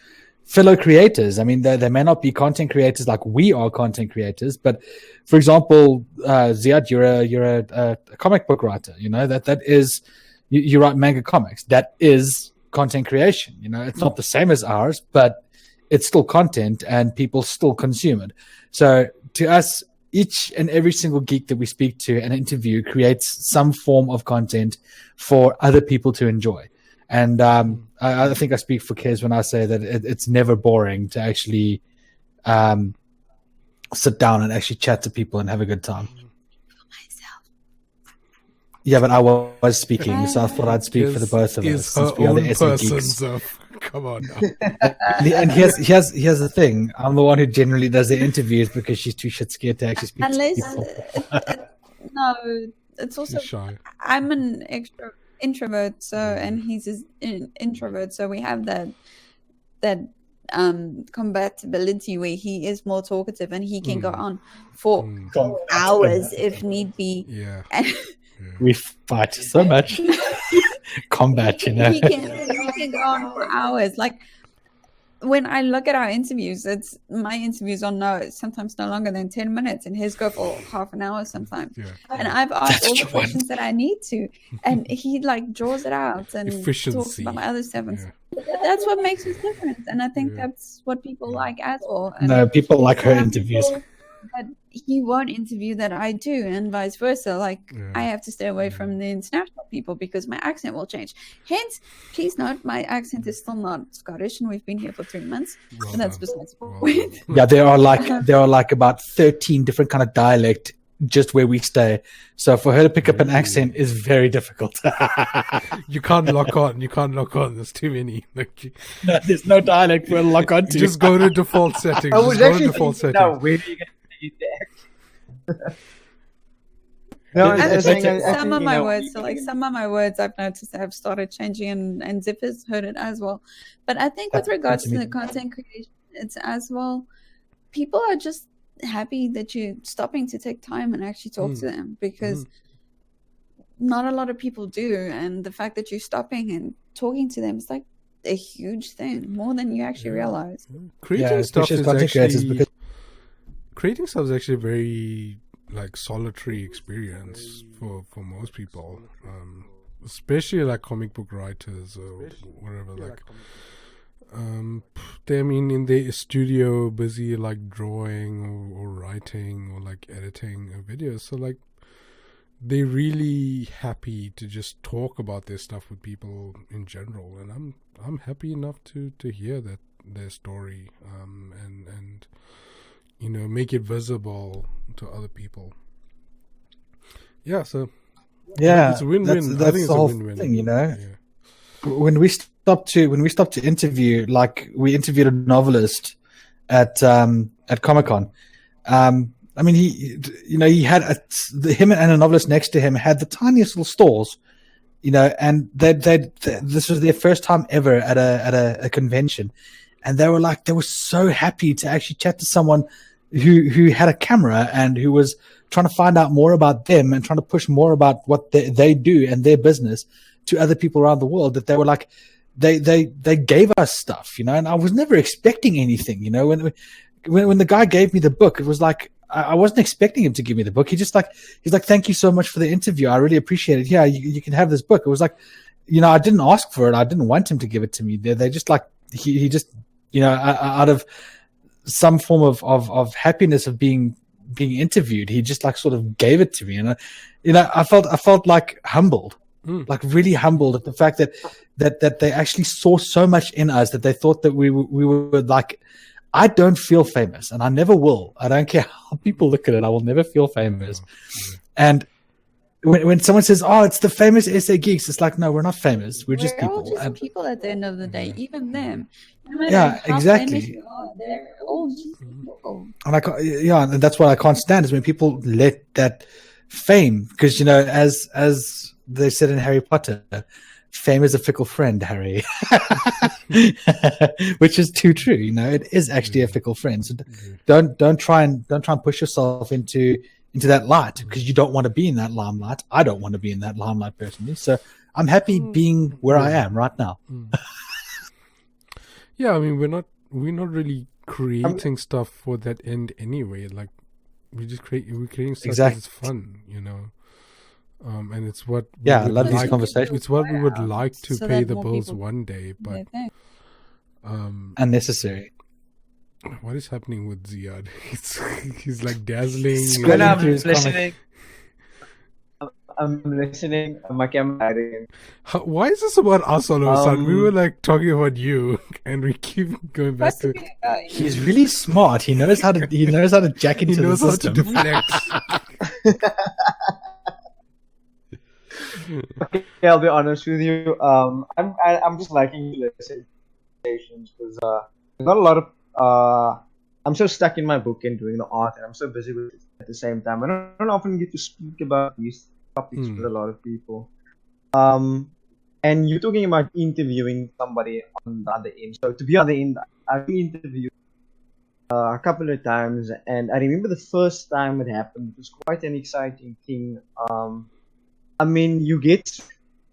fellow creators. I mean, they may not be content creators like we are content creators, but for example, Ziyaad, you're a comic book writer. You know that is you write manga comics. That is content creation. You know, it's not the same as ours, but it's still content and people still consume it. So to us, each and every single geek that we speak to and interview creates some form of content for other people to enjoy. And I think I speak for Kez when I say that it's never boring to actually sit down and actually chat to people and have a good time. Yeah, but I was speaking, so I thought I'd speak for the both of us. Since we are the SA Geeks. So come on now. And here's the thing. I'm the one who generally does the interviews because she's too shit scared to actually speak to people. No, it's also shy. I'm an introvert, so and he's an introvert, so we have that compatibility where he is more talkative and he can go on for hours if need be. Yeah. We fight so much. Combat, you know. He can go on for hours. Like when I look at our interviews, it's my interviews are sometimes no longer than 10 minutes, and his go for half an hour sometimes. Yeah. And I've asked all the questions that I need to, and he like draws it out and talks about other stuff. And that's what makes us different, and I think that's what people like as well. And no, people like her interviews. But he won't interview that I do, and vice versa. Like I have to stay away from the international people because my accent will change. Hence, please note, my accent is still not Scottish, and we've been here for 3 months. And that's besides the point. Yeah, there are like about 13 different kind of dialect just where we stay. So for her to pick up an accent is very difficult. You can't lock on. There's too many. No, there's no dialect for her to lock on to. Just go to default settings. I was Just go to actually default thinking, settings. now, where do you get the accent? No, And I think some of my you know, words, so like some of my words I've noticed have started changing, and Zip has heard it as well. But I think with regards to the content creation, it's as well, people are just happy that you're stopping to take time and actually talk to them, because not a lot of people do, and the fact that you're stopping and talking to them is like a huge thing, more than you actually realize. Creating stuff is actually creating stuff is actually a very like solitary experience for most people, especially like comic book writers or whatever. Like they, I mean, in their studio, busy like drawing or writing or like editing a video. So like they're really happy to just talk about their stuff with people in general, and I'm happy enough to hear that their story, and you know, make it visible to other people. Yeah, so it's a win-win. That's the whole thing, you know. Yeah. When we stopped to interview, like we interviewed a novelist at Comic-Con. I mean, he had him and a novelist next to him had the tiniest little stalls, you know, and this was their first time ever at a convention, and they were so happy to actually chat to someone who had a camera and who was trying to find out more about them and trying to push more about what they do and their business to other people around the world, that they were like, they gave us stuff, you know, and I was never expecting anything, you know, when the guy gave me the book, it was like, I wasn't expecting him to give me the book. He's like, thank you so much for the interview. I really appreciate it. Yeah, you can have this book. It was like, you know, I didn't ask for it. I didn't want him to give it to me. They just like, he just, you know, out of some form of happiness of being interviewed, he just like sort of gave it to me. And I felt like humbled, like really humbled at the fact that they actually saw so much in us, that they thought that we were like, I don't feel famous, and I never will. I don't care how people look at it. I will never feel famous. And when someone says, "Oh, it's the famous SA Geeks," it's like, no, we're not famous. We're just people. All just people at the end of the day, even them. No yeah, exactly. They're all just people. And and that's what I can't stand, is when people let that fame, because, you know, as they said in Harry Potter, fame is a fickle friend, Harry. Which is too true. You know, it is actually a fickle friend. So don't try and push yourself into that light, because you don't want to be in that limelight. I don't want to be in that limelight personally. So I'm happy being where I am right now. Yeah, I mean, we're not really creating stuff for that end anyway. Like we're creating stuff because it's fun, you know. And it's what I love these conversations. It's what we would like to pay the bills one day, but unnecessary. What is happening with Ziyaad? He's like dazzling. When I'm listening, my camera. Why is this about us all of a sudden? We were like talking about you, and we keep going back to. He's really smart. He knows how to jack into the system. He knows how to deflect. Okay, I'll be honest with you. I'm just liking listening because there's not a lot of I'm so stuck in my book and doing the art, and I'm so busy with it at the same time. I don't often get to speak about these topics with a lot of people. And you're talking about interviewing somebody on the other end. So to be on the end, I've been interviewed a couple of times, and I remember the first time it happened. It was quite an exciting thing. I mean, you get.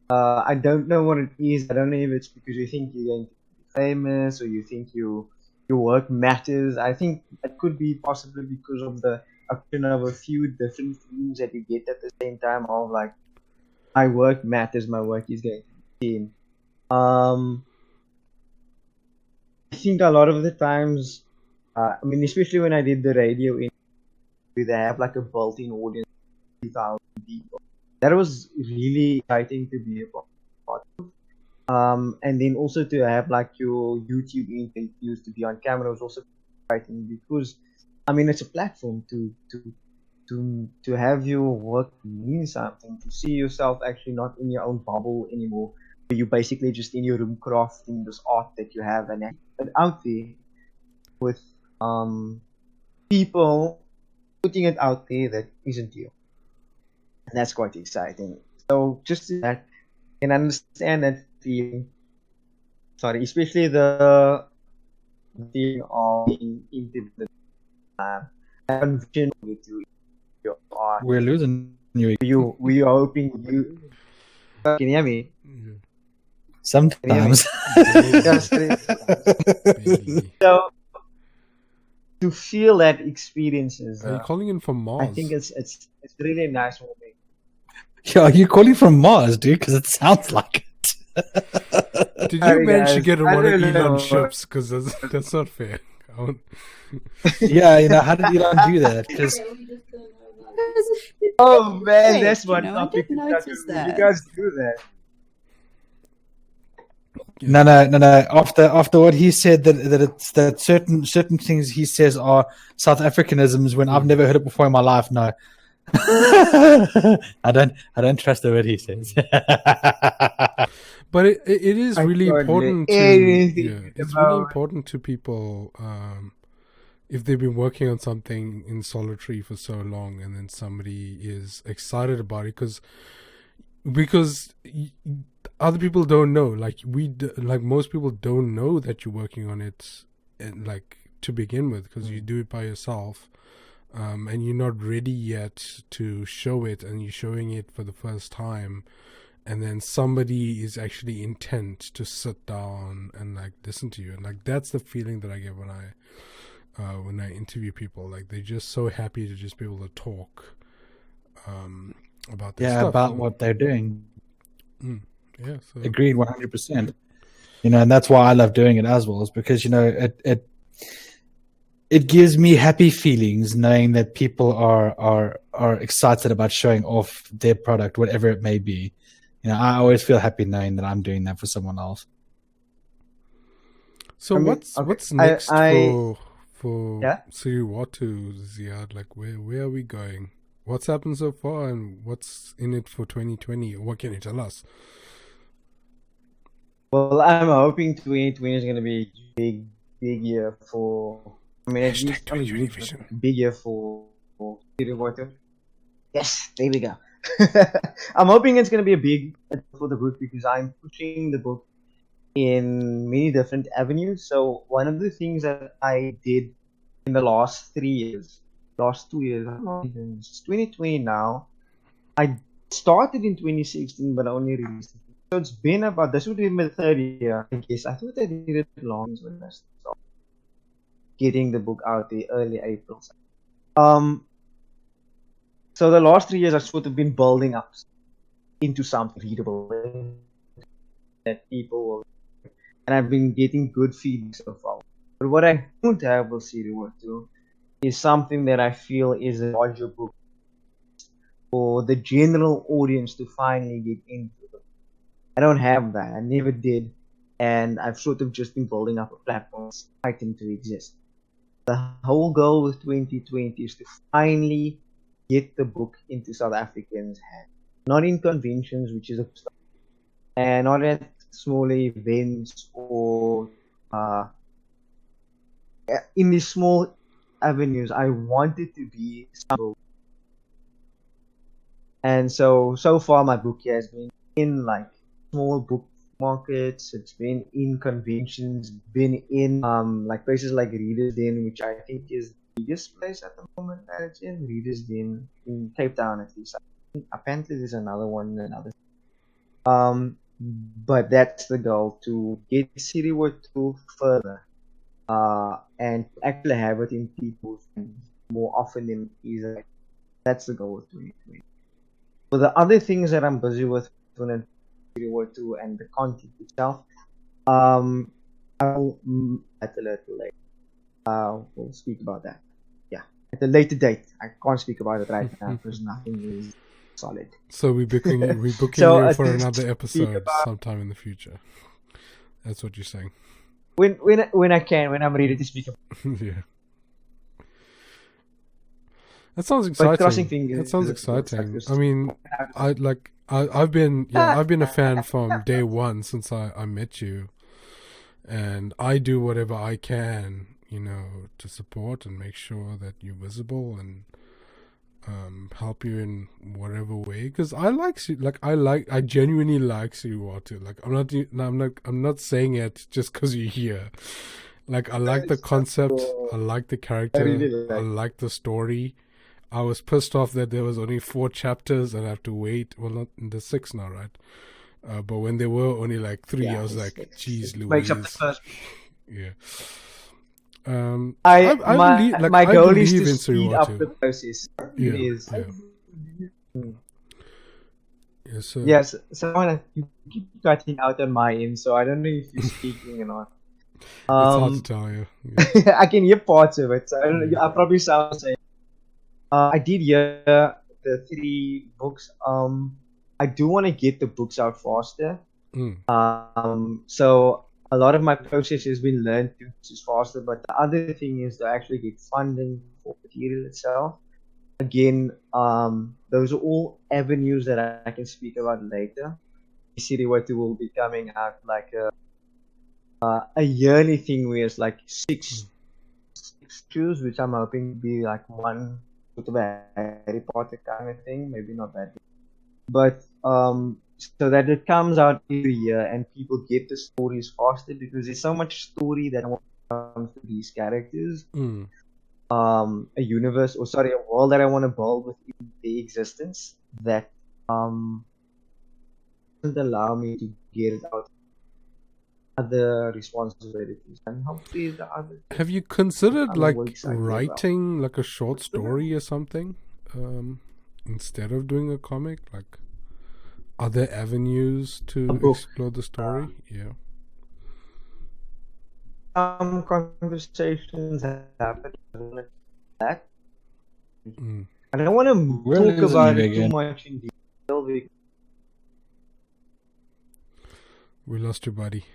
I don't know what it is. I don't know if it's because you think you're going to be famous or you think your work matters. I think it could be possibly because of the action of a few different things that you get at the same time. Of like, my work matters. My work is going to be seen. I think a lot of the times, I mean, especially when I did the radio interview, they have like a built-in audience of 3,000 people. That was really exciting to be a part of. And then also to have like your YouTube interviews to be on camera was also exciting because, I mean, it's a platform to have your work mean something, to see yourself actually not in your own bubble anymore. You're basically just in your room crafting this art that you have and out there with people putting it out there that isn't you. And that's quite exciting. So just that, and understand that feeling. Sorry, especially the feeling of being interviewed. Conviction with your art. We're losing you. We are hoping you. Can you hear me? Sometimes. So to feel that experiences. Are you calling in from Mars? I think it's really nice for me. Yeah, are you calling from Mars, dude? Because it sounds like it. Did you manage to get on one of don't know. Elon's ships? Because that's not fair. Yeah, how did Elon do that? Because Oh man, Wait, that's one I topic. didn't notice that. You guys do that. no. After what he said, that it's that certain things he says are South Africanisms when I've never heard it before in my life. No, I don't trust the word he says. But it is really important to it's really important to people if they've been working on something in solitary for so long and then somebody is excited about it because other people don't know, like most people don't know that you're working on it, and like to begin with, because you do it by yourself, and you're not ready yet to show it, and you're showing it for the first time, and then somebody is actually intent to sit down and like listen to you, and like that's the feeling that I get when I interview people. Like they're just so happy to just be able to talk about their stuff. About what they're doing. Yeah, so. Agreed, 100%. And that's why I love doing it as well, is because it gives me happy feelings knowing that people are excited about showing off their product, whatever it may be. I always feel happy knowing that I'm doing that for someone else. So what's next for Siriwatu, Ziyaad? Like where are we going? What's happened so far, and what's in it for 2020? What can you tell us? Well, I'm hoping 2020 is going to be a big year for. I mean, at least big year for Siriwatu. Yes, there we go. I'm hoping it's going to be a big for the book because I'm pushing the book in many different avenues. So one of the things that I did in the last 2 years, it's 2020 now. I started in 2016, but I only released it. So it's been about, this would be my third year, I guess. I thought I did it long when I started getting the book out the early April. So the last 3 years I've sort of been building up into something readable that people will, and I've been getting good feedback so far. But what I don't have with Siriwatu is something that I feel is a larger book for the general audience to finally get into it. I don't have that. I never did. And I've sort of just been building up a platform exciting to exist. The whole goal with 2020 is to finally get the book into South Africans' hands. Not in conventions, which is a start, and not at small events or in these small avenues. I want it to be some. And so far my book has been in like small book markets. It's been in conventions. Been in like places like Reader's Den, which I think is the biggest place at the moment that it's in. Reader's Den in Cape Town, at least. Apparently, there's another one, another. But that's the goal, to get City War 2 further, and actually have it in people's hands more often than easily. That's the goal of 2020. For the other things that I'm busy with when City War 2 and the content itself, I'll at a later date. We'll speak about that. Yeah, at a later date. I can't speak about it right now because nothing is solid. So we're booking So, you for to another speak episode about- sometime in the future. That's what you're saying. When I can, when I'm ready to speak about Yeah. That sounds But crossing exciting. fingers That sounds is- exciting. is- I mean, I've been a fan from day one since I met you, and I do whatever I can, to support and make sure that you're visible and help you in whatever way. Because I genuinely like Siriwatu. Like I'm not saying it just because you're here. Like I like the concept, I like the character, really I like the story. I was pissed off that there was only 4 chapters and I have to wait. Well, not in the 6 now, right? But when there were only like 3, I was like, "Geez, Louise." Makes up the first. Yeah. My goal is believe to in speed up Siriwatu. the process. Yeah, It is. yeah. Yes, sir. Yes, so you keep cutting out on my end, so I don't know if you're speaking or not. It's hard to tell you. Yeah. I can hear parts of it, so I don't know. I probably sound the same. I did hear the 3 books. I do want to get the books out faster. So a lot of my process has been learned to just faster, but the other thing is to actually get funding for material itself. Again, those are all avenues that I can speak about later. City War 2 will be coming out like a yearly thing where it's like 6 issues, which I'm hoping to be like one sort of a Harry Potter kind of thing, maybe not that big. But so that it comes out every year and people get the stories faster, because there's so much story that comes to these characters. A universe, or sorry, a world that I want to build within the existence that doesn't allow me to get it out other responsibilities, and hopefully the other. Have you considered I'm like more excited about. writing like a short story or something instead of doing a comic? Like other avenues to book. explore the story? Yeah. Conversations happen like that. Mm. I don't want to Where talk is about he it too again? much in detail. We lost you, buddy.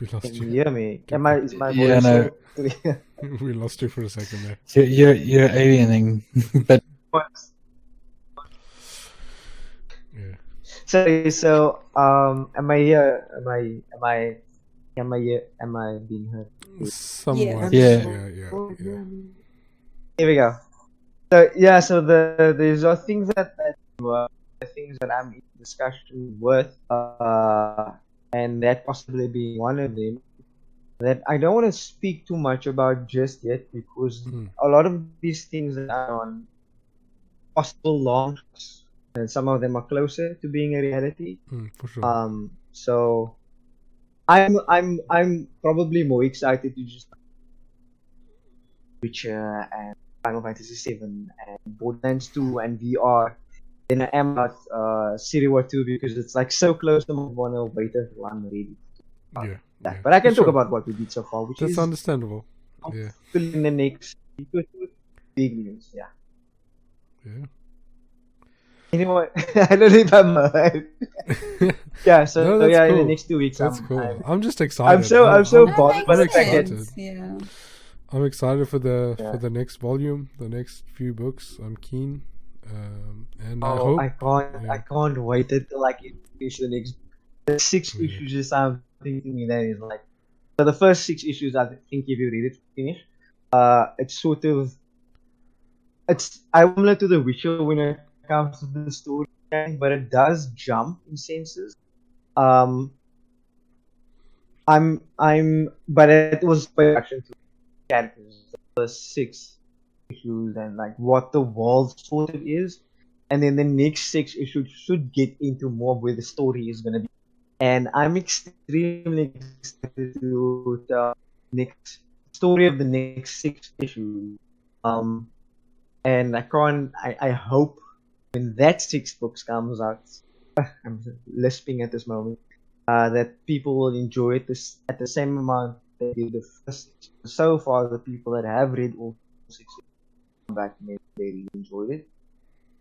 We lost Can you you. hear me? Is my Yeah, voice no. so- We lost you for a second there. You're aliening, but Yeah. Sorry. So, am I here? Am I being heard? Somewhat. Yeah. Yeah. Here we go. So yeah, so these are things that were the things that I'm in discussion with, and that possibly being one of them, that I don't want to speak too much about just yet, because a lot of these things that are on possible launches, and some of them are closer to being a reality. For sure. So I'm probably more excited to just Witcher and Final Fantasy 7 and Borderlands 2 and VR than I am about City War 2, because it's like so close to my want to wait until I'm ready. Yeah. That. Yeah. But I can For talk sure. about what we did so far, which That's is understandable. Yeah. in the next big news. Yeah. Yeah. Anyway, I don't know if I'm yeah. So, No, so that's yeah, in the cool. next 2 weeks, That's I'm, cool. I'm just excited. I'm so That bothered by the makes fact that excited. sense. Yeah. I'm excited for the Yeah. next volume, the next few books. I'm keen, and I oh, hope. I can't wait until I can finish the next 6 Yeah. issues. Is something to me that is like, so the first 6 issues, I think if you read it finish, it's sort of, it's similar to The Witcher when it comes to the story but it does jump in senses. But it was production to characters, the 6 issues, and like what the world sort of is, and then the next 6 issues should get into more where the story is gonna be. And I'm extremely excited to the next story of the next 6 issues. And I hope when that 6 books comes out, I'm lisping at this moment, that people will enjoy it at the same amount they did the first 6. So far, the people that have read all 6 come back and they really enjoyed it.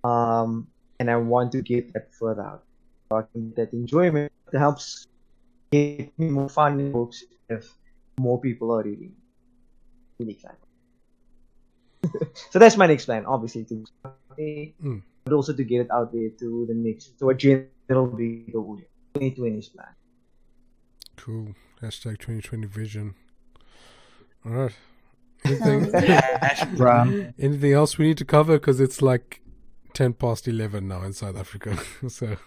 And I want to get that further out. So I can get that enjoyment. It helps get me more fun in books if more people are reading. Really excited. So that's my next plan, obviously, but also to get it out there to a general bigger audience. 2020's plan. Cool. Hashtag 2020 vision. All right. Anything else we need to cover? Because it's like 10 past 11 now in South Africa. So I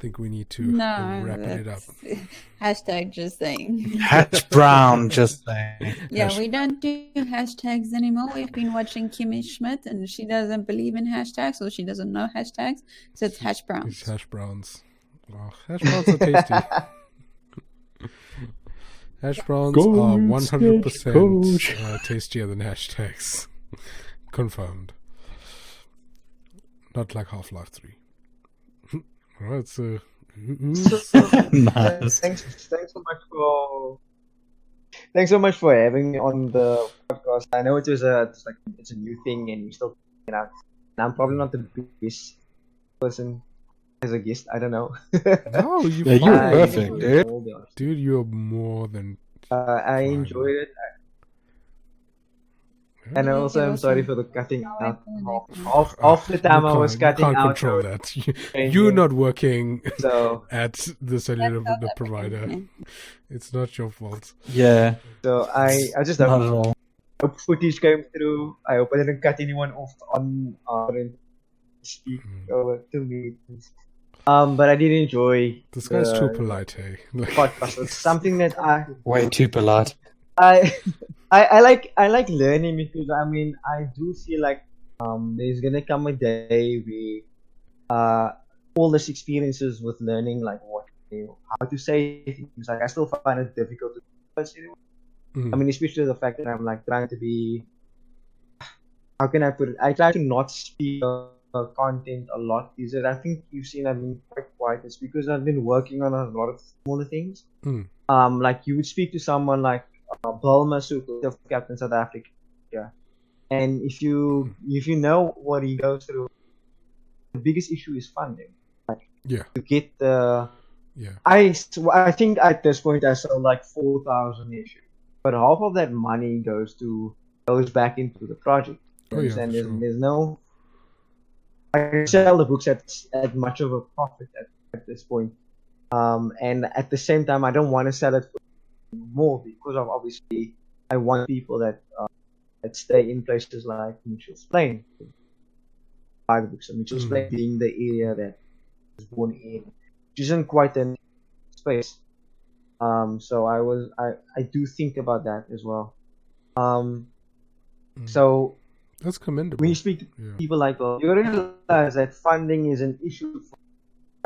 think we need to wrap it up. Hashtag just saying. Hash brown, just saying. Yeah, we don't do hashtags anymore. We've been watching Kimmy Schmidt, and she doesn't believe in hashtags, or she doesn't know hashtags. So it's hash browns. It's hash browns. Oh, hash browns are tasty. Hash browns are 100% tastier than hashtags. Confirmed. Not like Half-Life 3. Alright, so... Nice. Thanks so much for having me on the podcast. I know it's a new thing and you're still figuring it out. And I'm probably not the best person as a guest. I don't know. No, you're perfect, dude. Dude, you're more than. I enjoyed it. And I also am sorry for the cutting out. Half the time I was cutting out. You can't control that. You're not working at the cellular provider. It's not your fault. Yeah. So I just not at all. Hope footage came through. I hope I didn't cut anyone off on speak over to me. But I did enjoy. This guy's too polite, hey. Podcast. It's something that way too polite. I like learning because I mean I do feel like there's gonna come a day where all this experiences with learning like how to say things, like I still find it difficult to do. I mean, especially the fact that I'm like trying to be, how can I put it? I try to not speak content a lot. Is that I think you've seen I've been quite quiet. It's because I've been working on a lot of smaller things. Like you would speak to someone like Bulma Suku, the captain South Africa, and if you know what he goes through, the biggest issue is funding. Like, to get the I think at this point I sold like 4,000 issues, but half of that money goes back into the project. And there's no, I sell the books at much of a profit at this point. And at the same time, I don't want to sell it for more because of obviously I want people that stay in places like Mitchell's Plain. Buy the books. Mitchell's Plain being the area that I was born in, which isn't quite a space. So I do think about that as well. So that's commendable. when you speak to people like that, you realize that funding is an issue for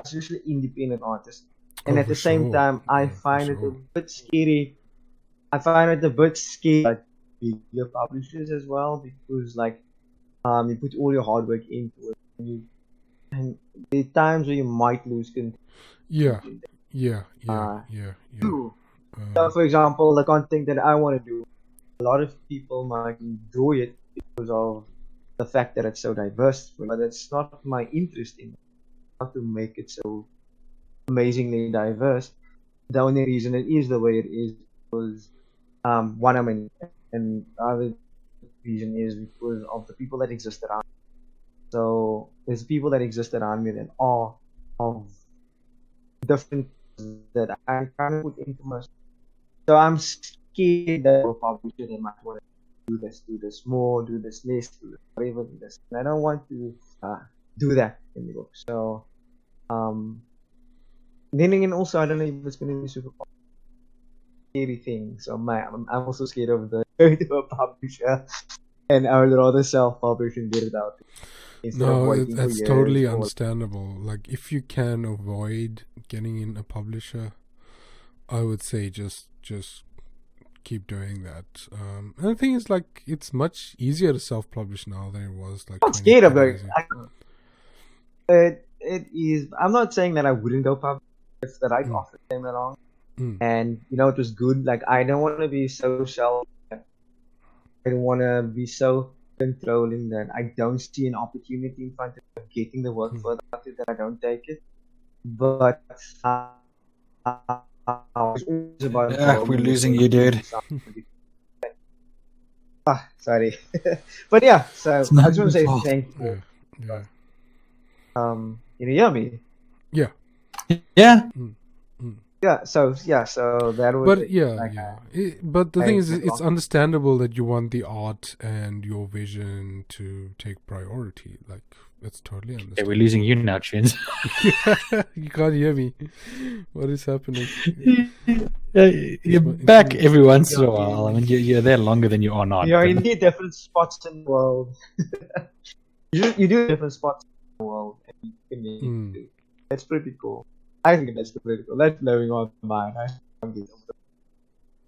especially independent artists. And at the same time, I find it a bit scary. I find it a bit scary like bigger publishers as well, because like you put all your hard work into it, and there are times where you might lose control. So for example, the content that I want to do, a lot of people might enjoy it because of the fact that it's so diverse, but it's not my interest in how to make it so amazingly diverse. The only reason it is the way it is because one, I mean, and the other reason is because of the people that exist around me. So there's people that exist around me that are of different that I kind of put into myself. So I'm scared that a publisher they might want to do this more, do this less, do this whatever, do this. And I don't want to do that in the book. So Then again, also I don't know if it's gonna be super scary thing. So I'm also scared of the going to a publisher, and I would rather self-publish and get it out. instead of No, waiting for that's years totally for- understandable. Like, if you can avoid getting in a publisher, I would say just keep doing that. And the thing is, like, it's much easier to self-publish now than it was like. I'm not scared of 20 it. years ago. It is. I'm not saying that I wouldn't go public if the right offer came along, and it was good. Like, I don't want to be so self. I don't want to be so controlling that I don't see an opportunity in front of me getting the work further out that I don't take it. But it's always about We're losing you, dude. Sorry. But yeah, so I It's just not want to your say fault. thank you. Yeah. You hear me? Yeah. Yeah. Yeah. So that was. But but the thing is, took it's long. understandable that you want the art and your vision to take priority. Like, it's totally Okay, understandable. we're losing you now, Chewns. You can't hear me. What is happening? You're back every once in a while. I mean, you're there longer than you are not. You but- need different spots in the world. you do different spots in the world. And you can That's pretty cool. I think that's pretty cool. That's blowing on my mind.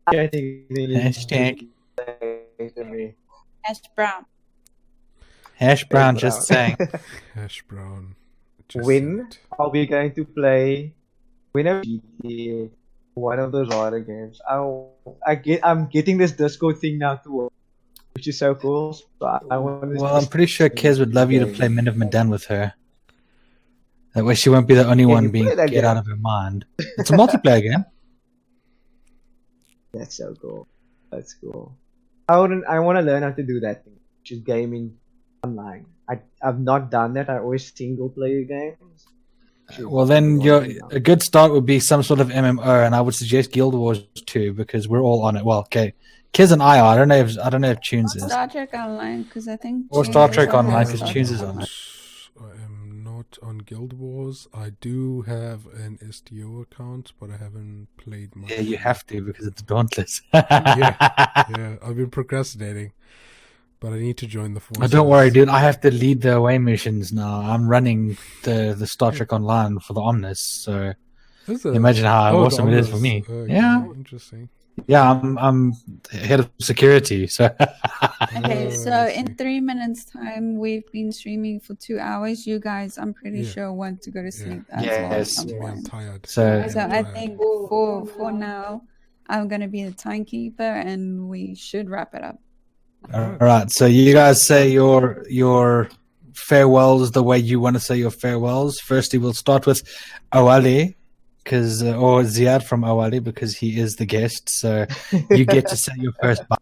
I think they need Hashtag. to me. Ash Brown. Hash brown, just saying. Hash brown. Just When said. are we going to play? Whenever GTA, one of those horror games. I'm getting this Discord thing now to work, which is so cool. So I want to. Well, I'm pretty sure Kez would love you to play Men of Medan with her. That way she won't be the only one you being play that get game? out of her mind. It's a multiplayer game. That's so cool. That's cool. I want to learn how to do that thing, which is gaming online. I've not done that. I always single player games. Well, then a good start would be some sort of MMO, and I would suggest Guild Wars 2 because we're all on it. Well, okay, Kez and I are. I don't know if Chewns is. Star Trek Online, because I think. Or Chewns Star is Trek on Online, that 'cause Star Chewns Trek is on Online. I am not on Guild Wars. I do have an STO account, but I haven't played much. Yeah, you have to because it's Dauntless. Yeah, I've been procrastinating, but I need to join the force. Oh, don't worry, dude. I have to lead the away missions now. I'm running the Star Trek Online for the Omnis, so imagine how awesome it is for me. Yeah. Interesting. Yeah, I'm head of security, so Okay, so I in see. 3 minutes' time, we've been streaming for 2 hours. You guys, I'm pretty Yeah. sure, want to go to sleep as Yes. well. At some I'm point. tired. So- So I tired. think for now, I'm gonna be the timekeeper, and we should wrap it up. all right. So you guys say your farewells the way you want to say your farewells. Firstly, we'll start with Awali, or Ziyaad from Awali because he is the guest. So you get to say your first bye.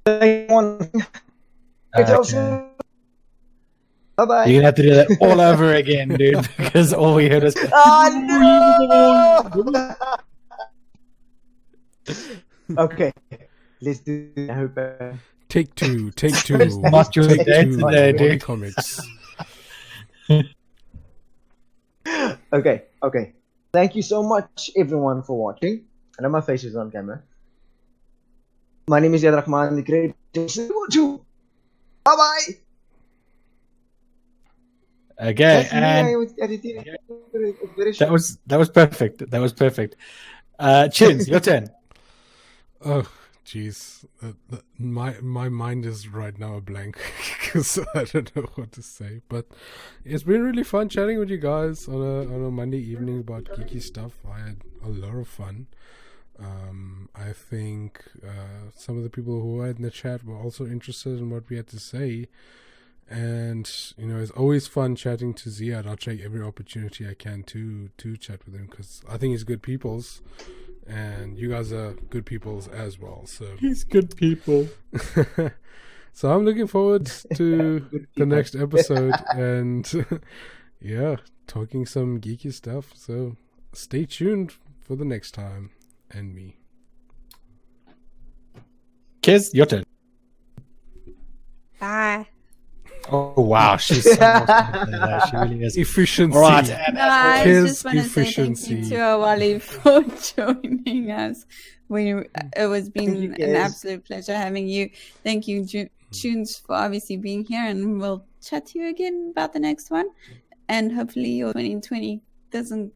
Okay. Bye bye. You're gonna have to do that all over again, dude, because all we heard was Okay, let's do it. I hope, Take two. not your Take day two. today, Awali dude. Comics. Okay. Thank you so much, everyone, for watching. I know my face is on camera. My name is Ziyaad Rahman, the creator. Bye bye. okay, and that was perfect. That was perfect. Chewns, your turn. Oh, jeez. My mind is right now a blank because I don't know what to say. But it's been really fun chatting with you guys on a Monday evening about geeky stuff. I had a lot of fun. I think some of the people who were in the chat were also interested in what we had to say. And, it's always fun chatting to Ziyaad. I'll take every opportunity I can to chat with him because I think he's good peoples. And you guys are good peoples as well. So He's good people. so I'm looking forward to the next episode and talking some geeky stuff. So stay tuned for the next time and me. Kez, your turn. Bye. Oh wow, she's so awesome. She really is. Efficiency. All right, and No, I Here's just want to say thank efficiency. you to Awali for joining us. It was been you, an guys. absolute pleasure having you. Thank you, Chewns, for obviously being here, and we'll chat to you again about the next one. And hopefully your 2020 isn't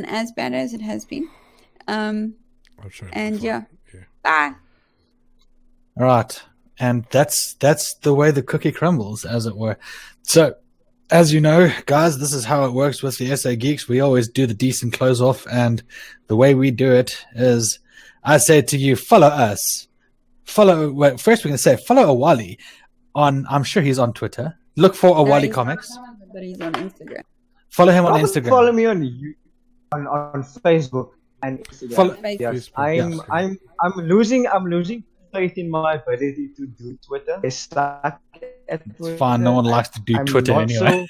as bad as it has been. I'll try to And be yeah, fine. bye. all right, and that's the way the cookie crumbles, as it were. So, as you know, guys, this is how it works with the SA Geeks. We always do the decent close off, and the way we do it is, I say to you, follow us. First we're going to say follow Awali on. I'm sure he's on Twitter. Look for Awali He's Comics. not on, but he's on Instagram. Follow him on Probably Instagram. Follow me on Facebook and Instagram. Follow- Yes, Facebook, I'm losing faith in my ability to do Twitter. I suck at Twitter. It's fine. No one likes to do I'm Twitter not anyway.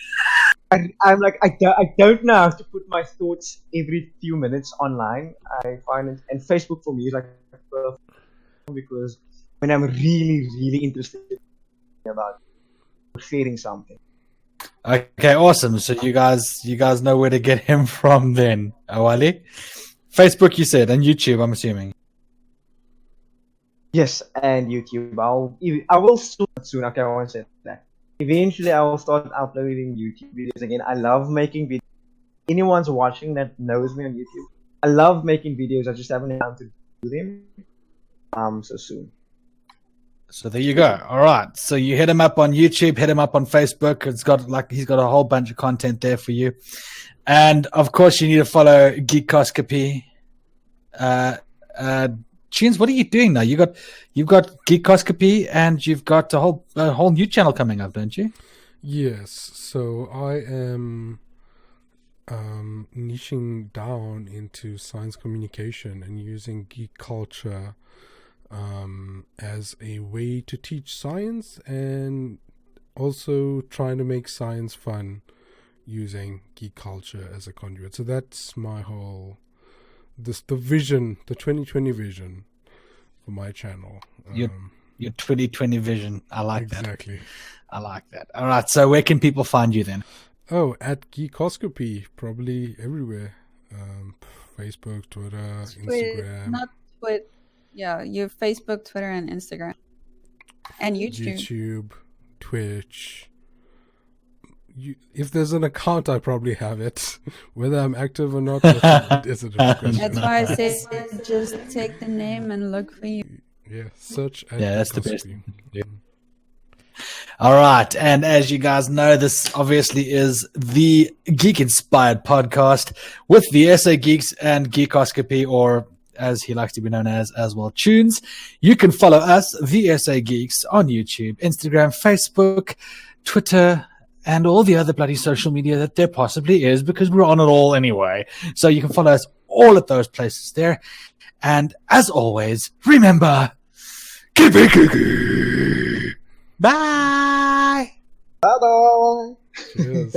I'm like I don't know how to put my thoughts every few minutes online. I find it, and Facebook for me is like perfect because when I'm really interested about sharing something. Okay, awesome. So you guys know where to get him from then, Awali. Facebook, you said, and YouTube, I'm assuming. Yes, and YouTube. I will soon. Okay, I won't say that. Eventually, I will start uploading YouTube videos again. I love making videos. Anyone's watching that knows me on YouTube. I love making videos. I just haven't had time to do them. So soon. So there you go. All right. So you hit him up on YouTube, hit him up on Facebook. He's got a whole bunch of content there for you. And of course you need to follow Geekoscopy. Chewns, what are you doing now? You've got Geekoscopy and you've got a whole new channel coming up, don't you? Yes, so I am niching down into science communication and using geek culture as a way to teach science and also trying to make science fun using geek culture as a conduit. So that's my whole the 2020 vision for my channel. Your 2020 vision. I like that. Exactly. I like that. All right. So where can people find you then? Oh, at Geekoscopy, probably everywhere. Facebook, Twitter, Instagram. Not Twitter. Yeah, your Facebook, Twitter, and Instagram. And YouTube. Twitch. If there's an account, I probably have it. Whether I'm active or not, is a different question. That's why I said just take the name and look for you. Yeah, search at Yeah, that's the best. Geekoscopy. Yeah. All right. And as you guys know, this obviously is the Geek-Inspired Podcast with the SA Geeks and Geekoscopy, or as he likes to be known as well, Chewns. You can follow us, the SA Geeks, on YouTube, Instagram, Facebook, Twitter, and all the other bloody social media that there possibly is, because we're on it all anyway. So you can follow us all at those places there. And as always, remember, keep it geeky. Bye. Bye bye. Cheers.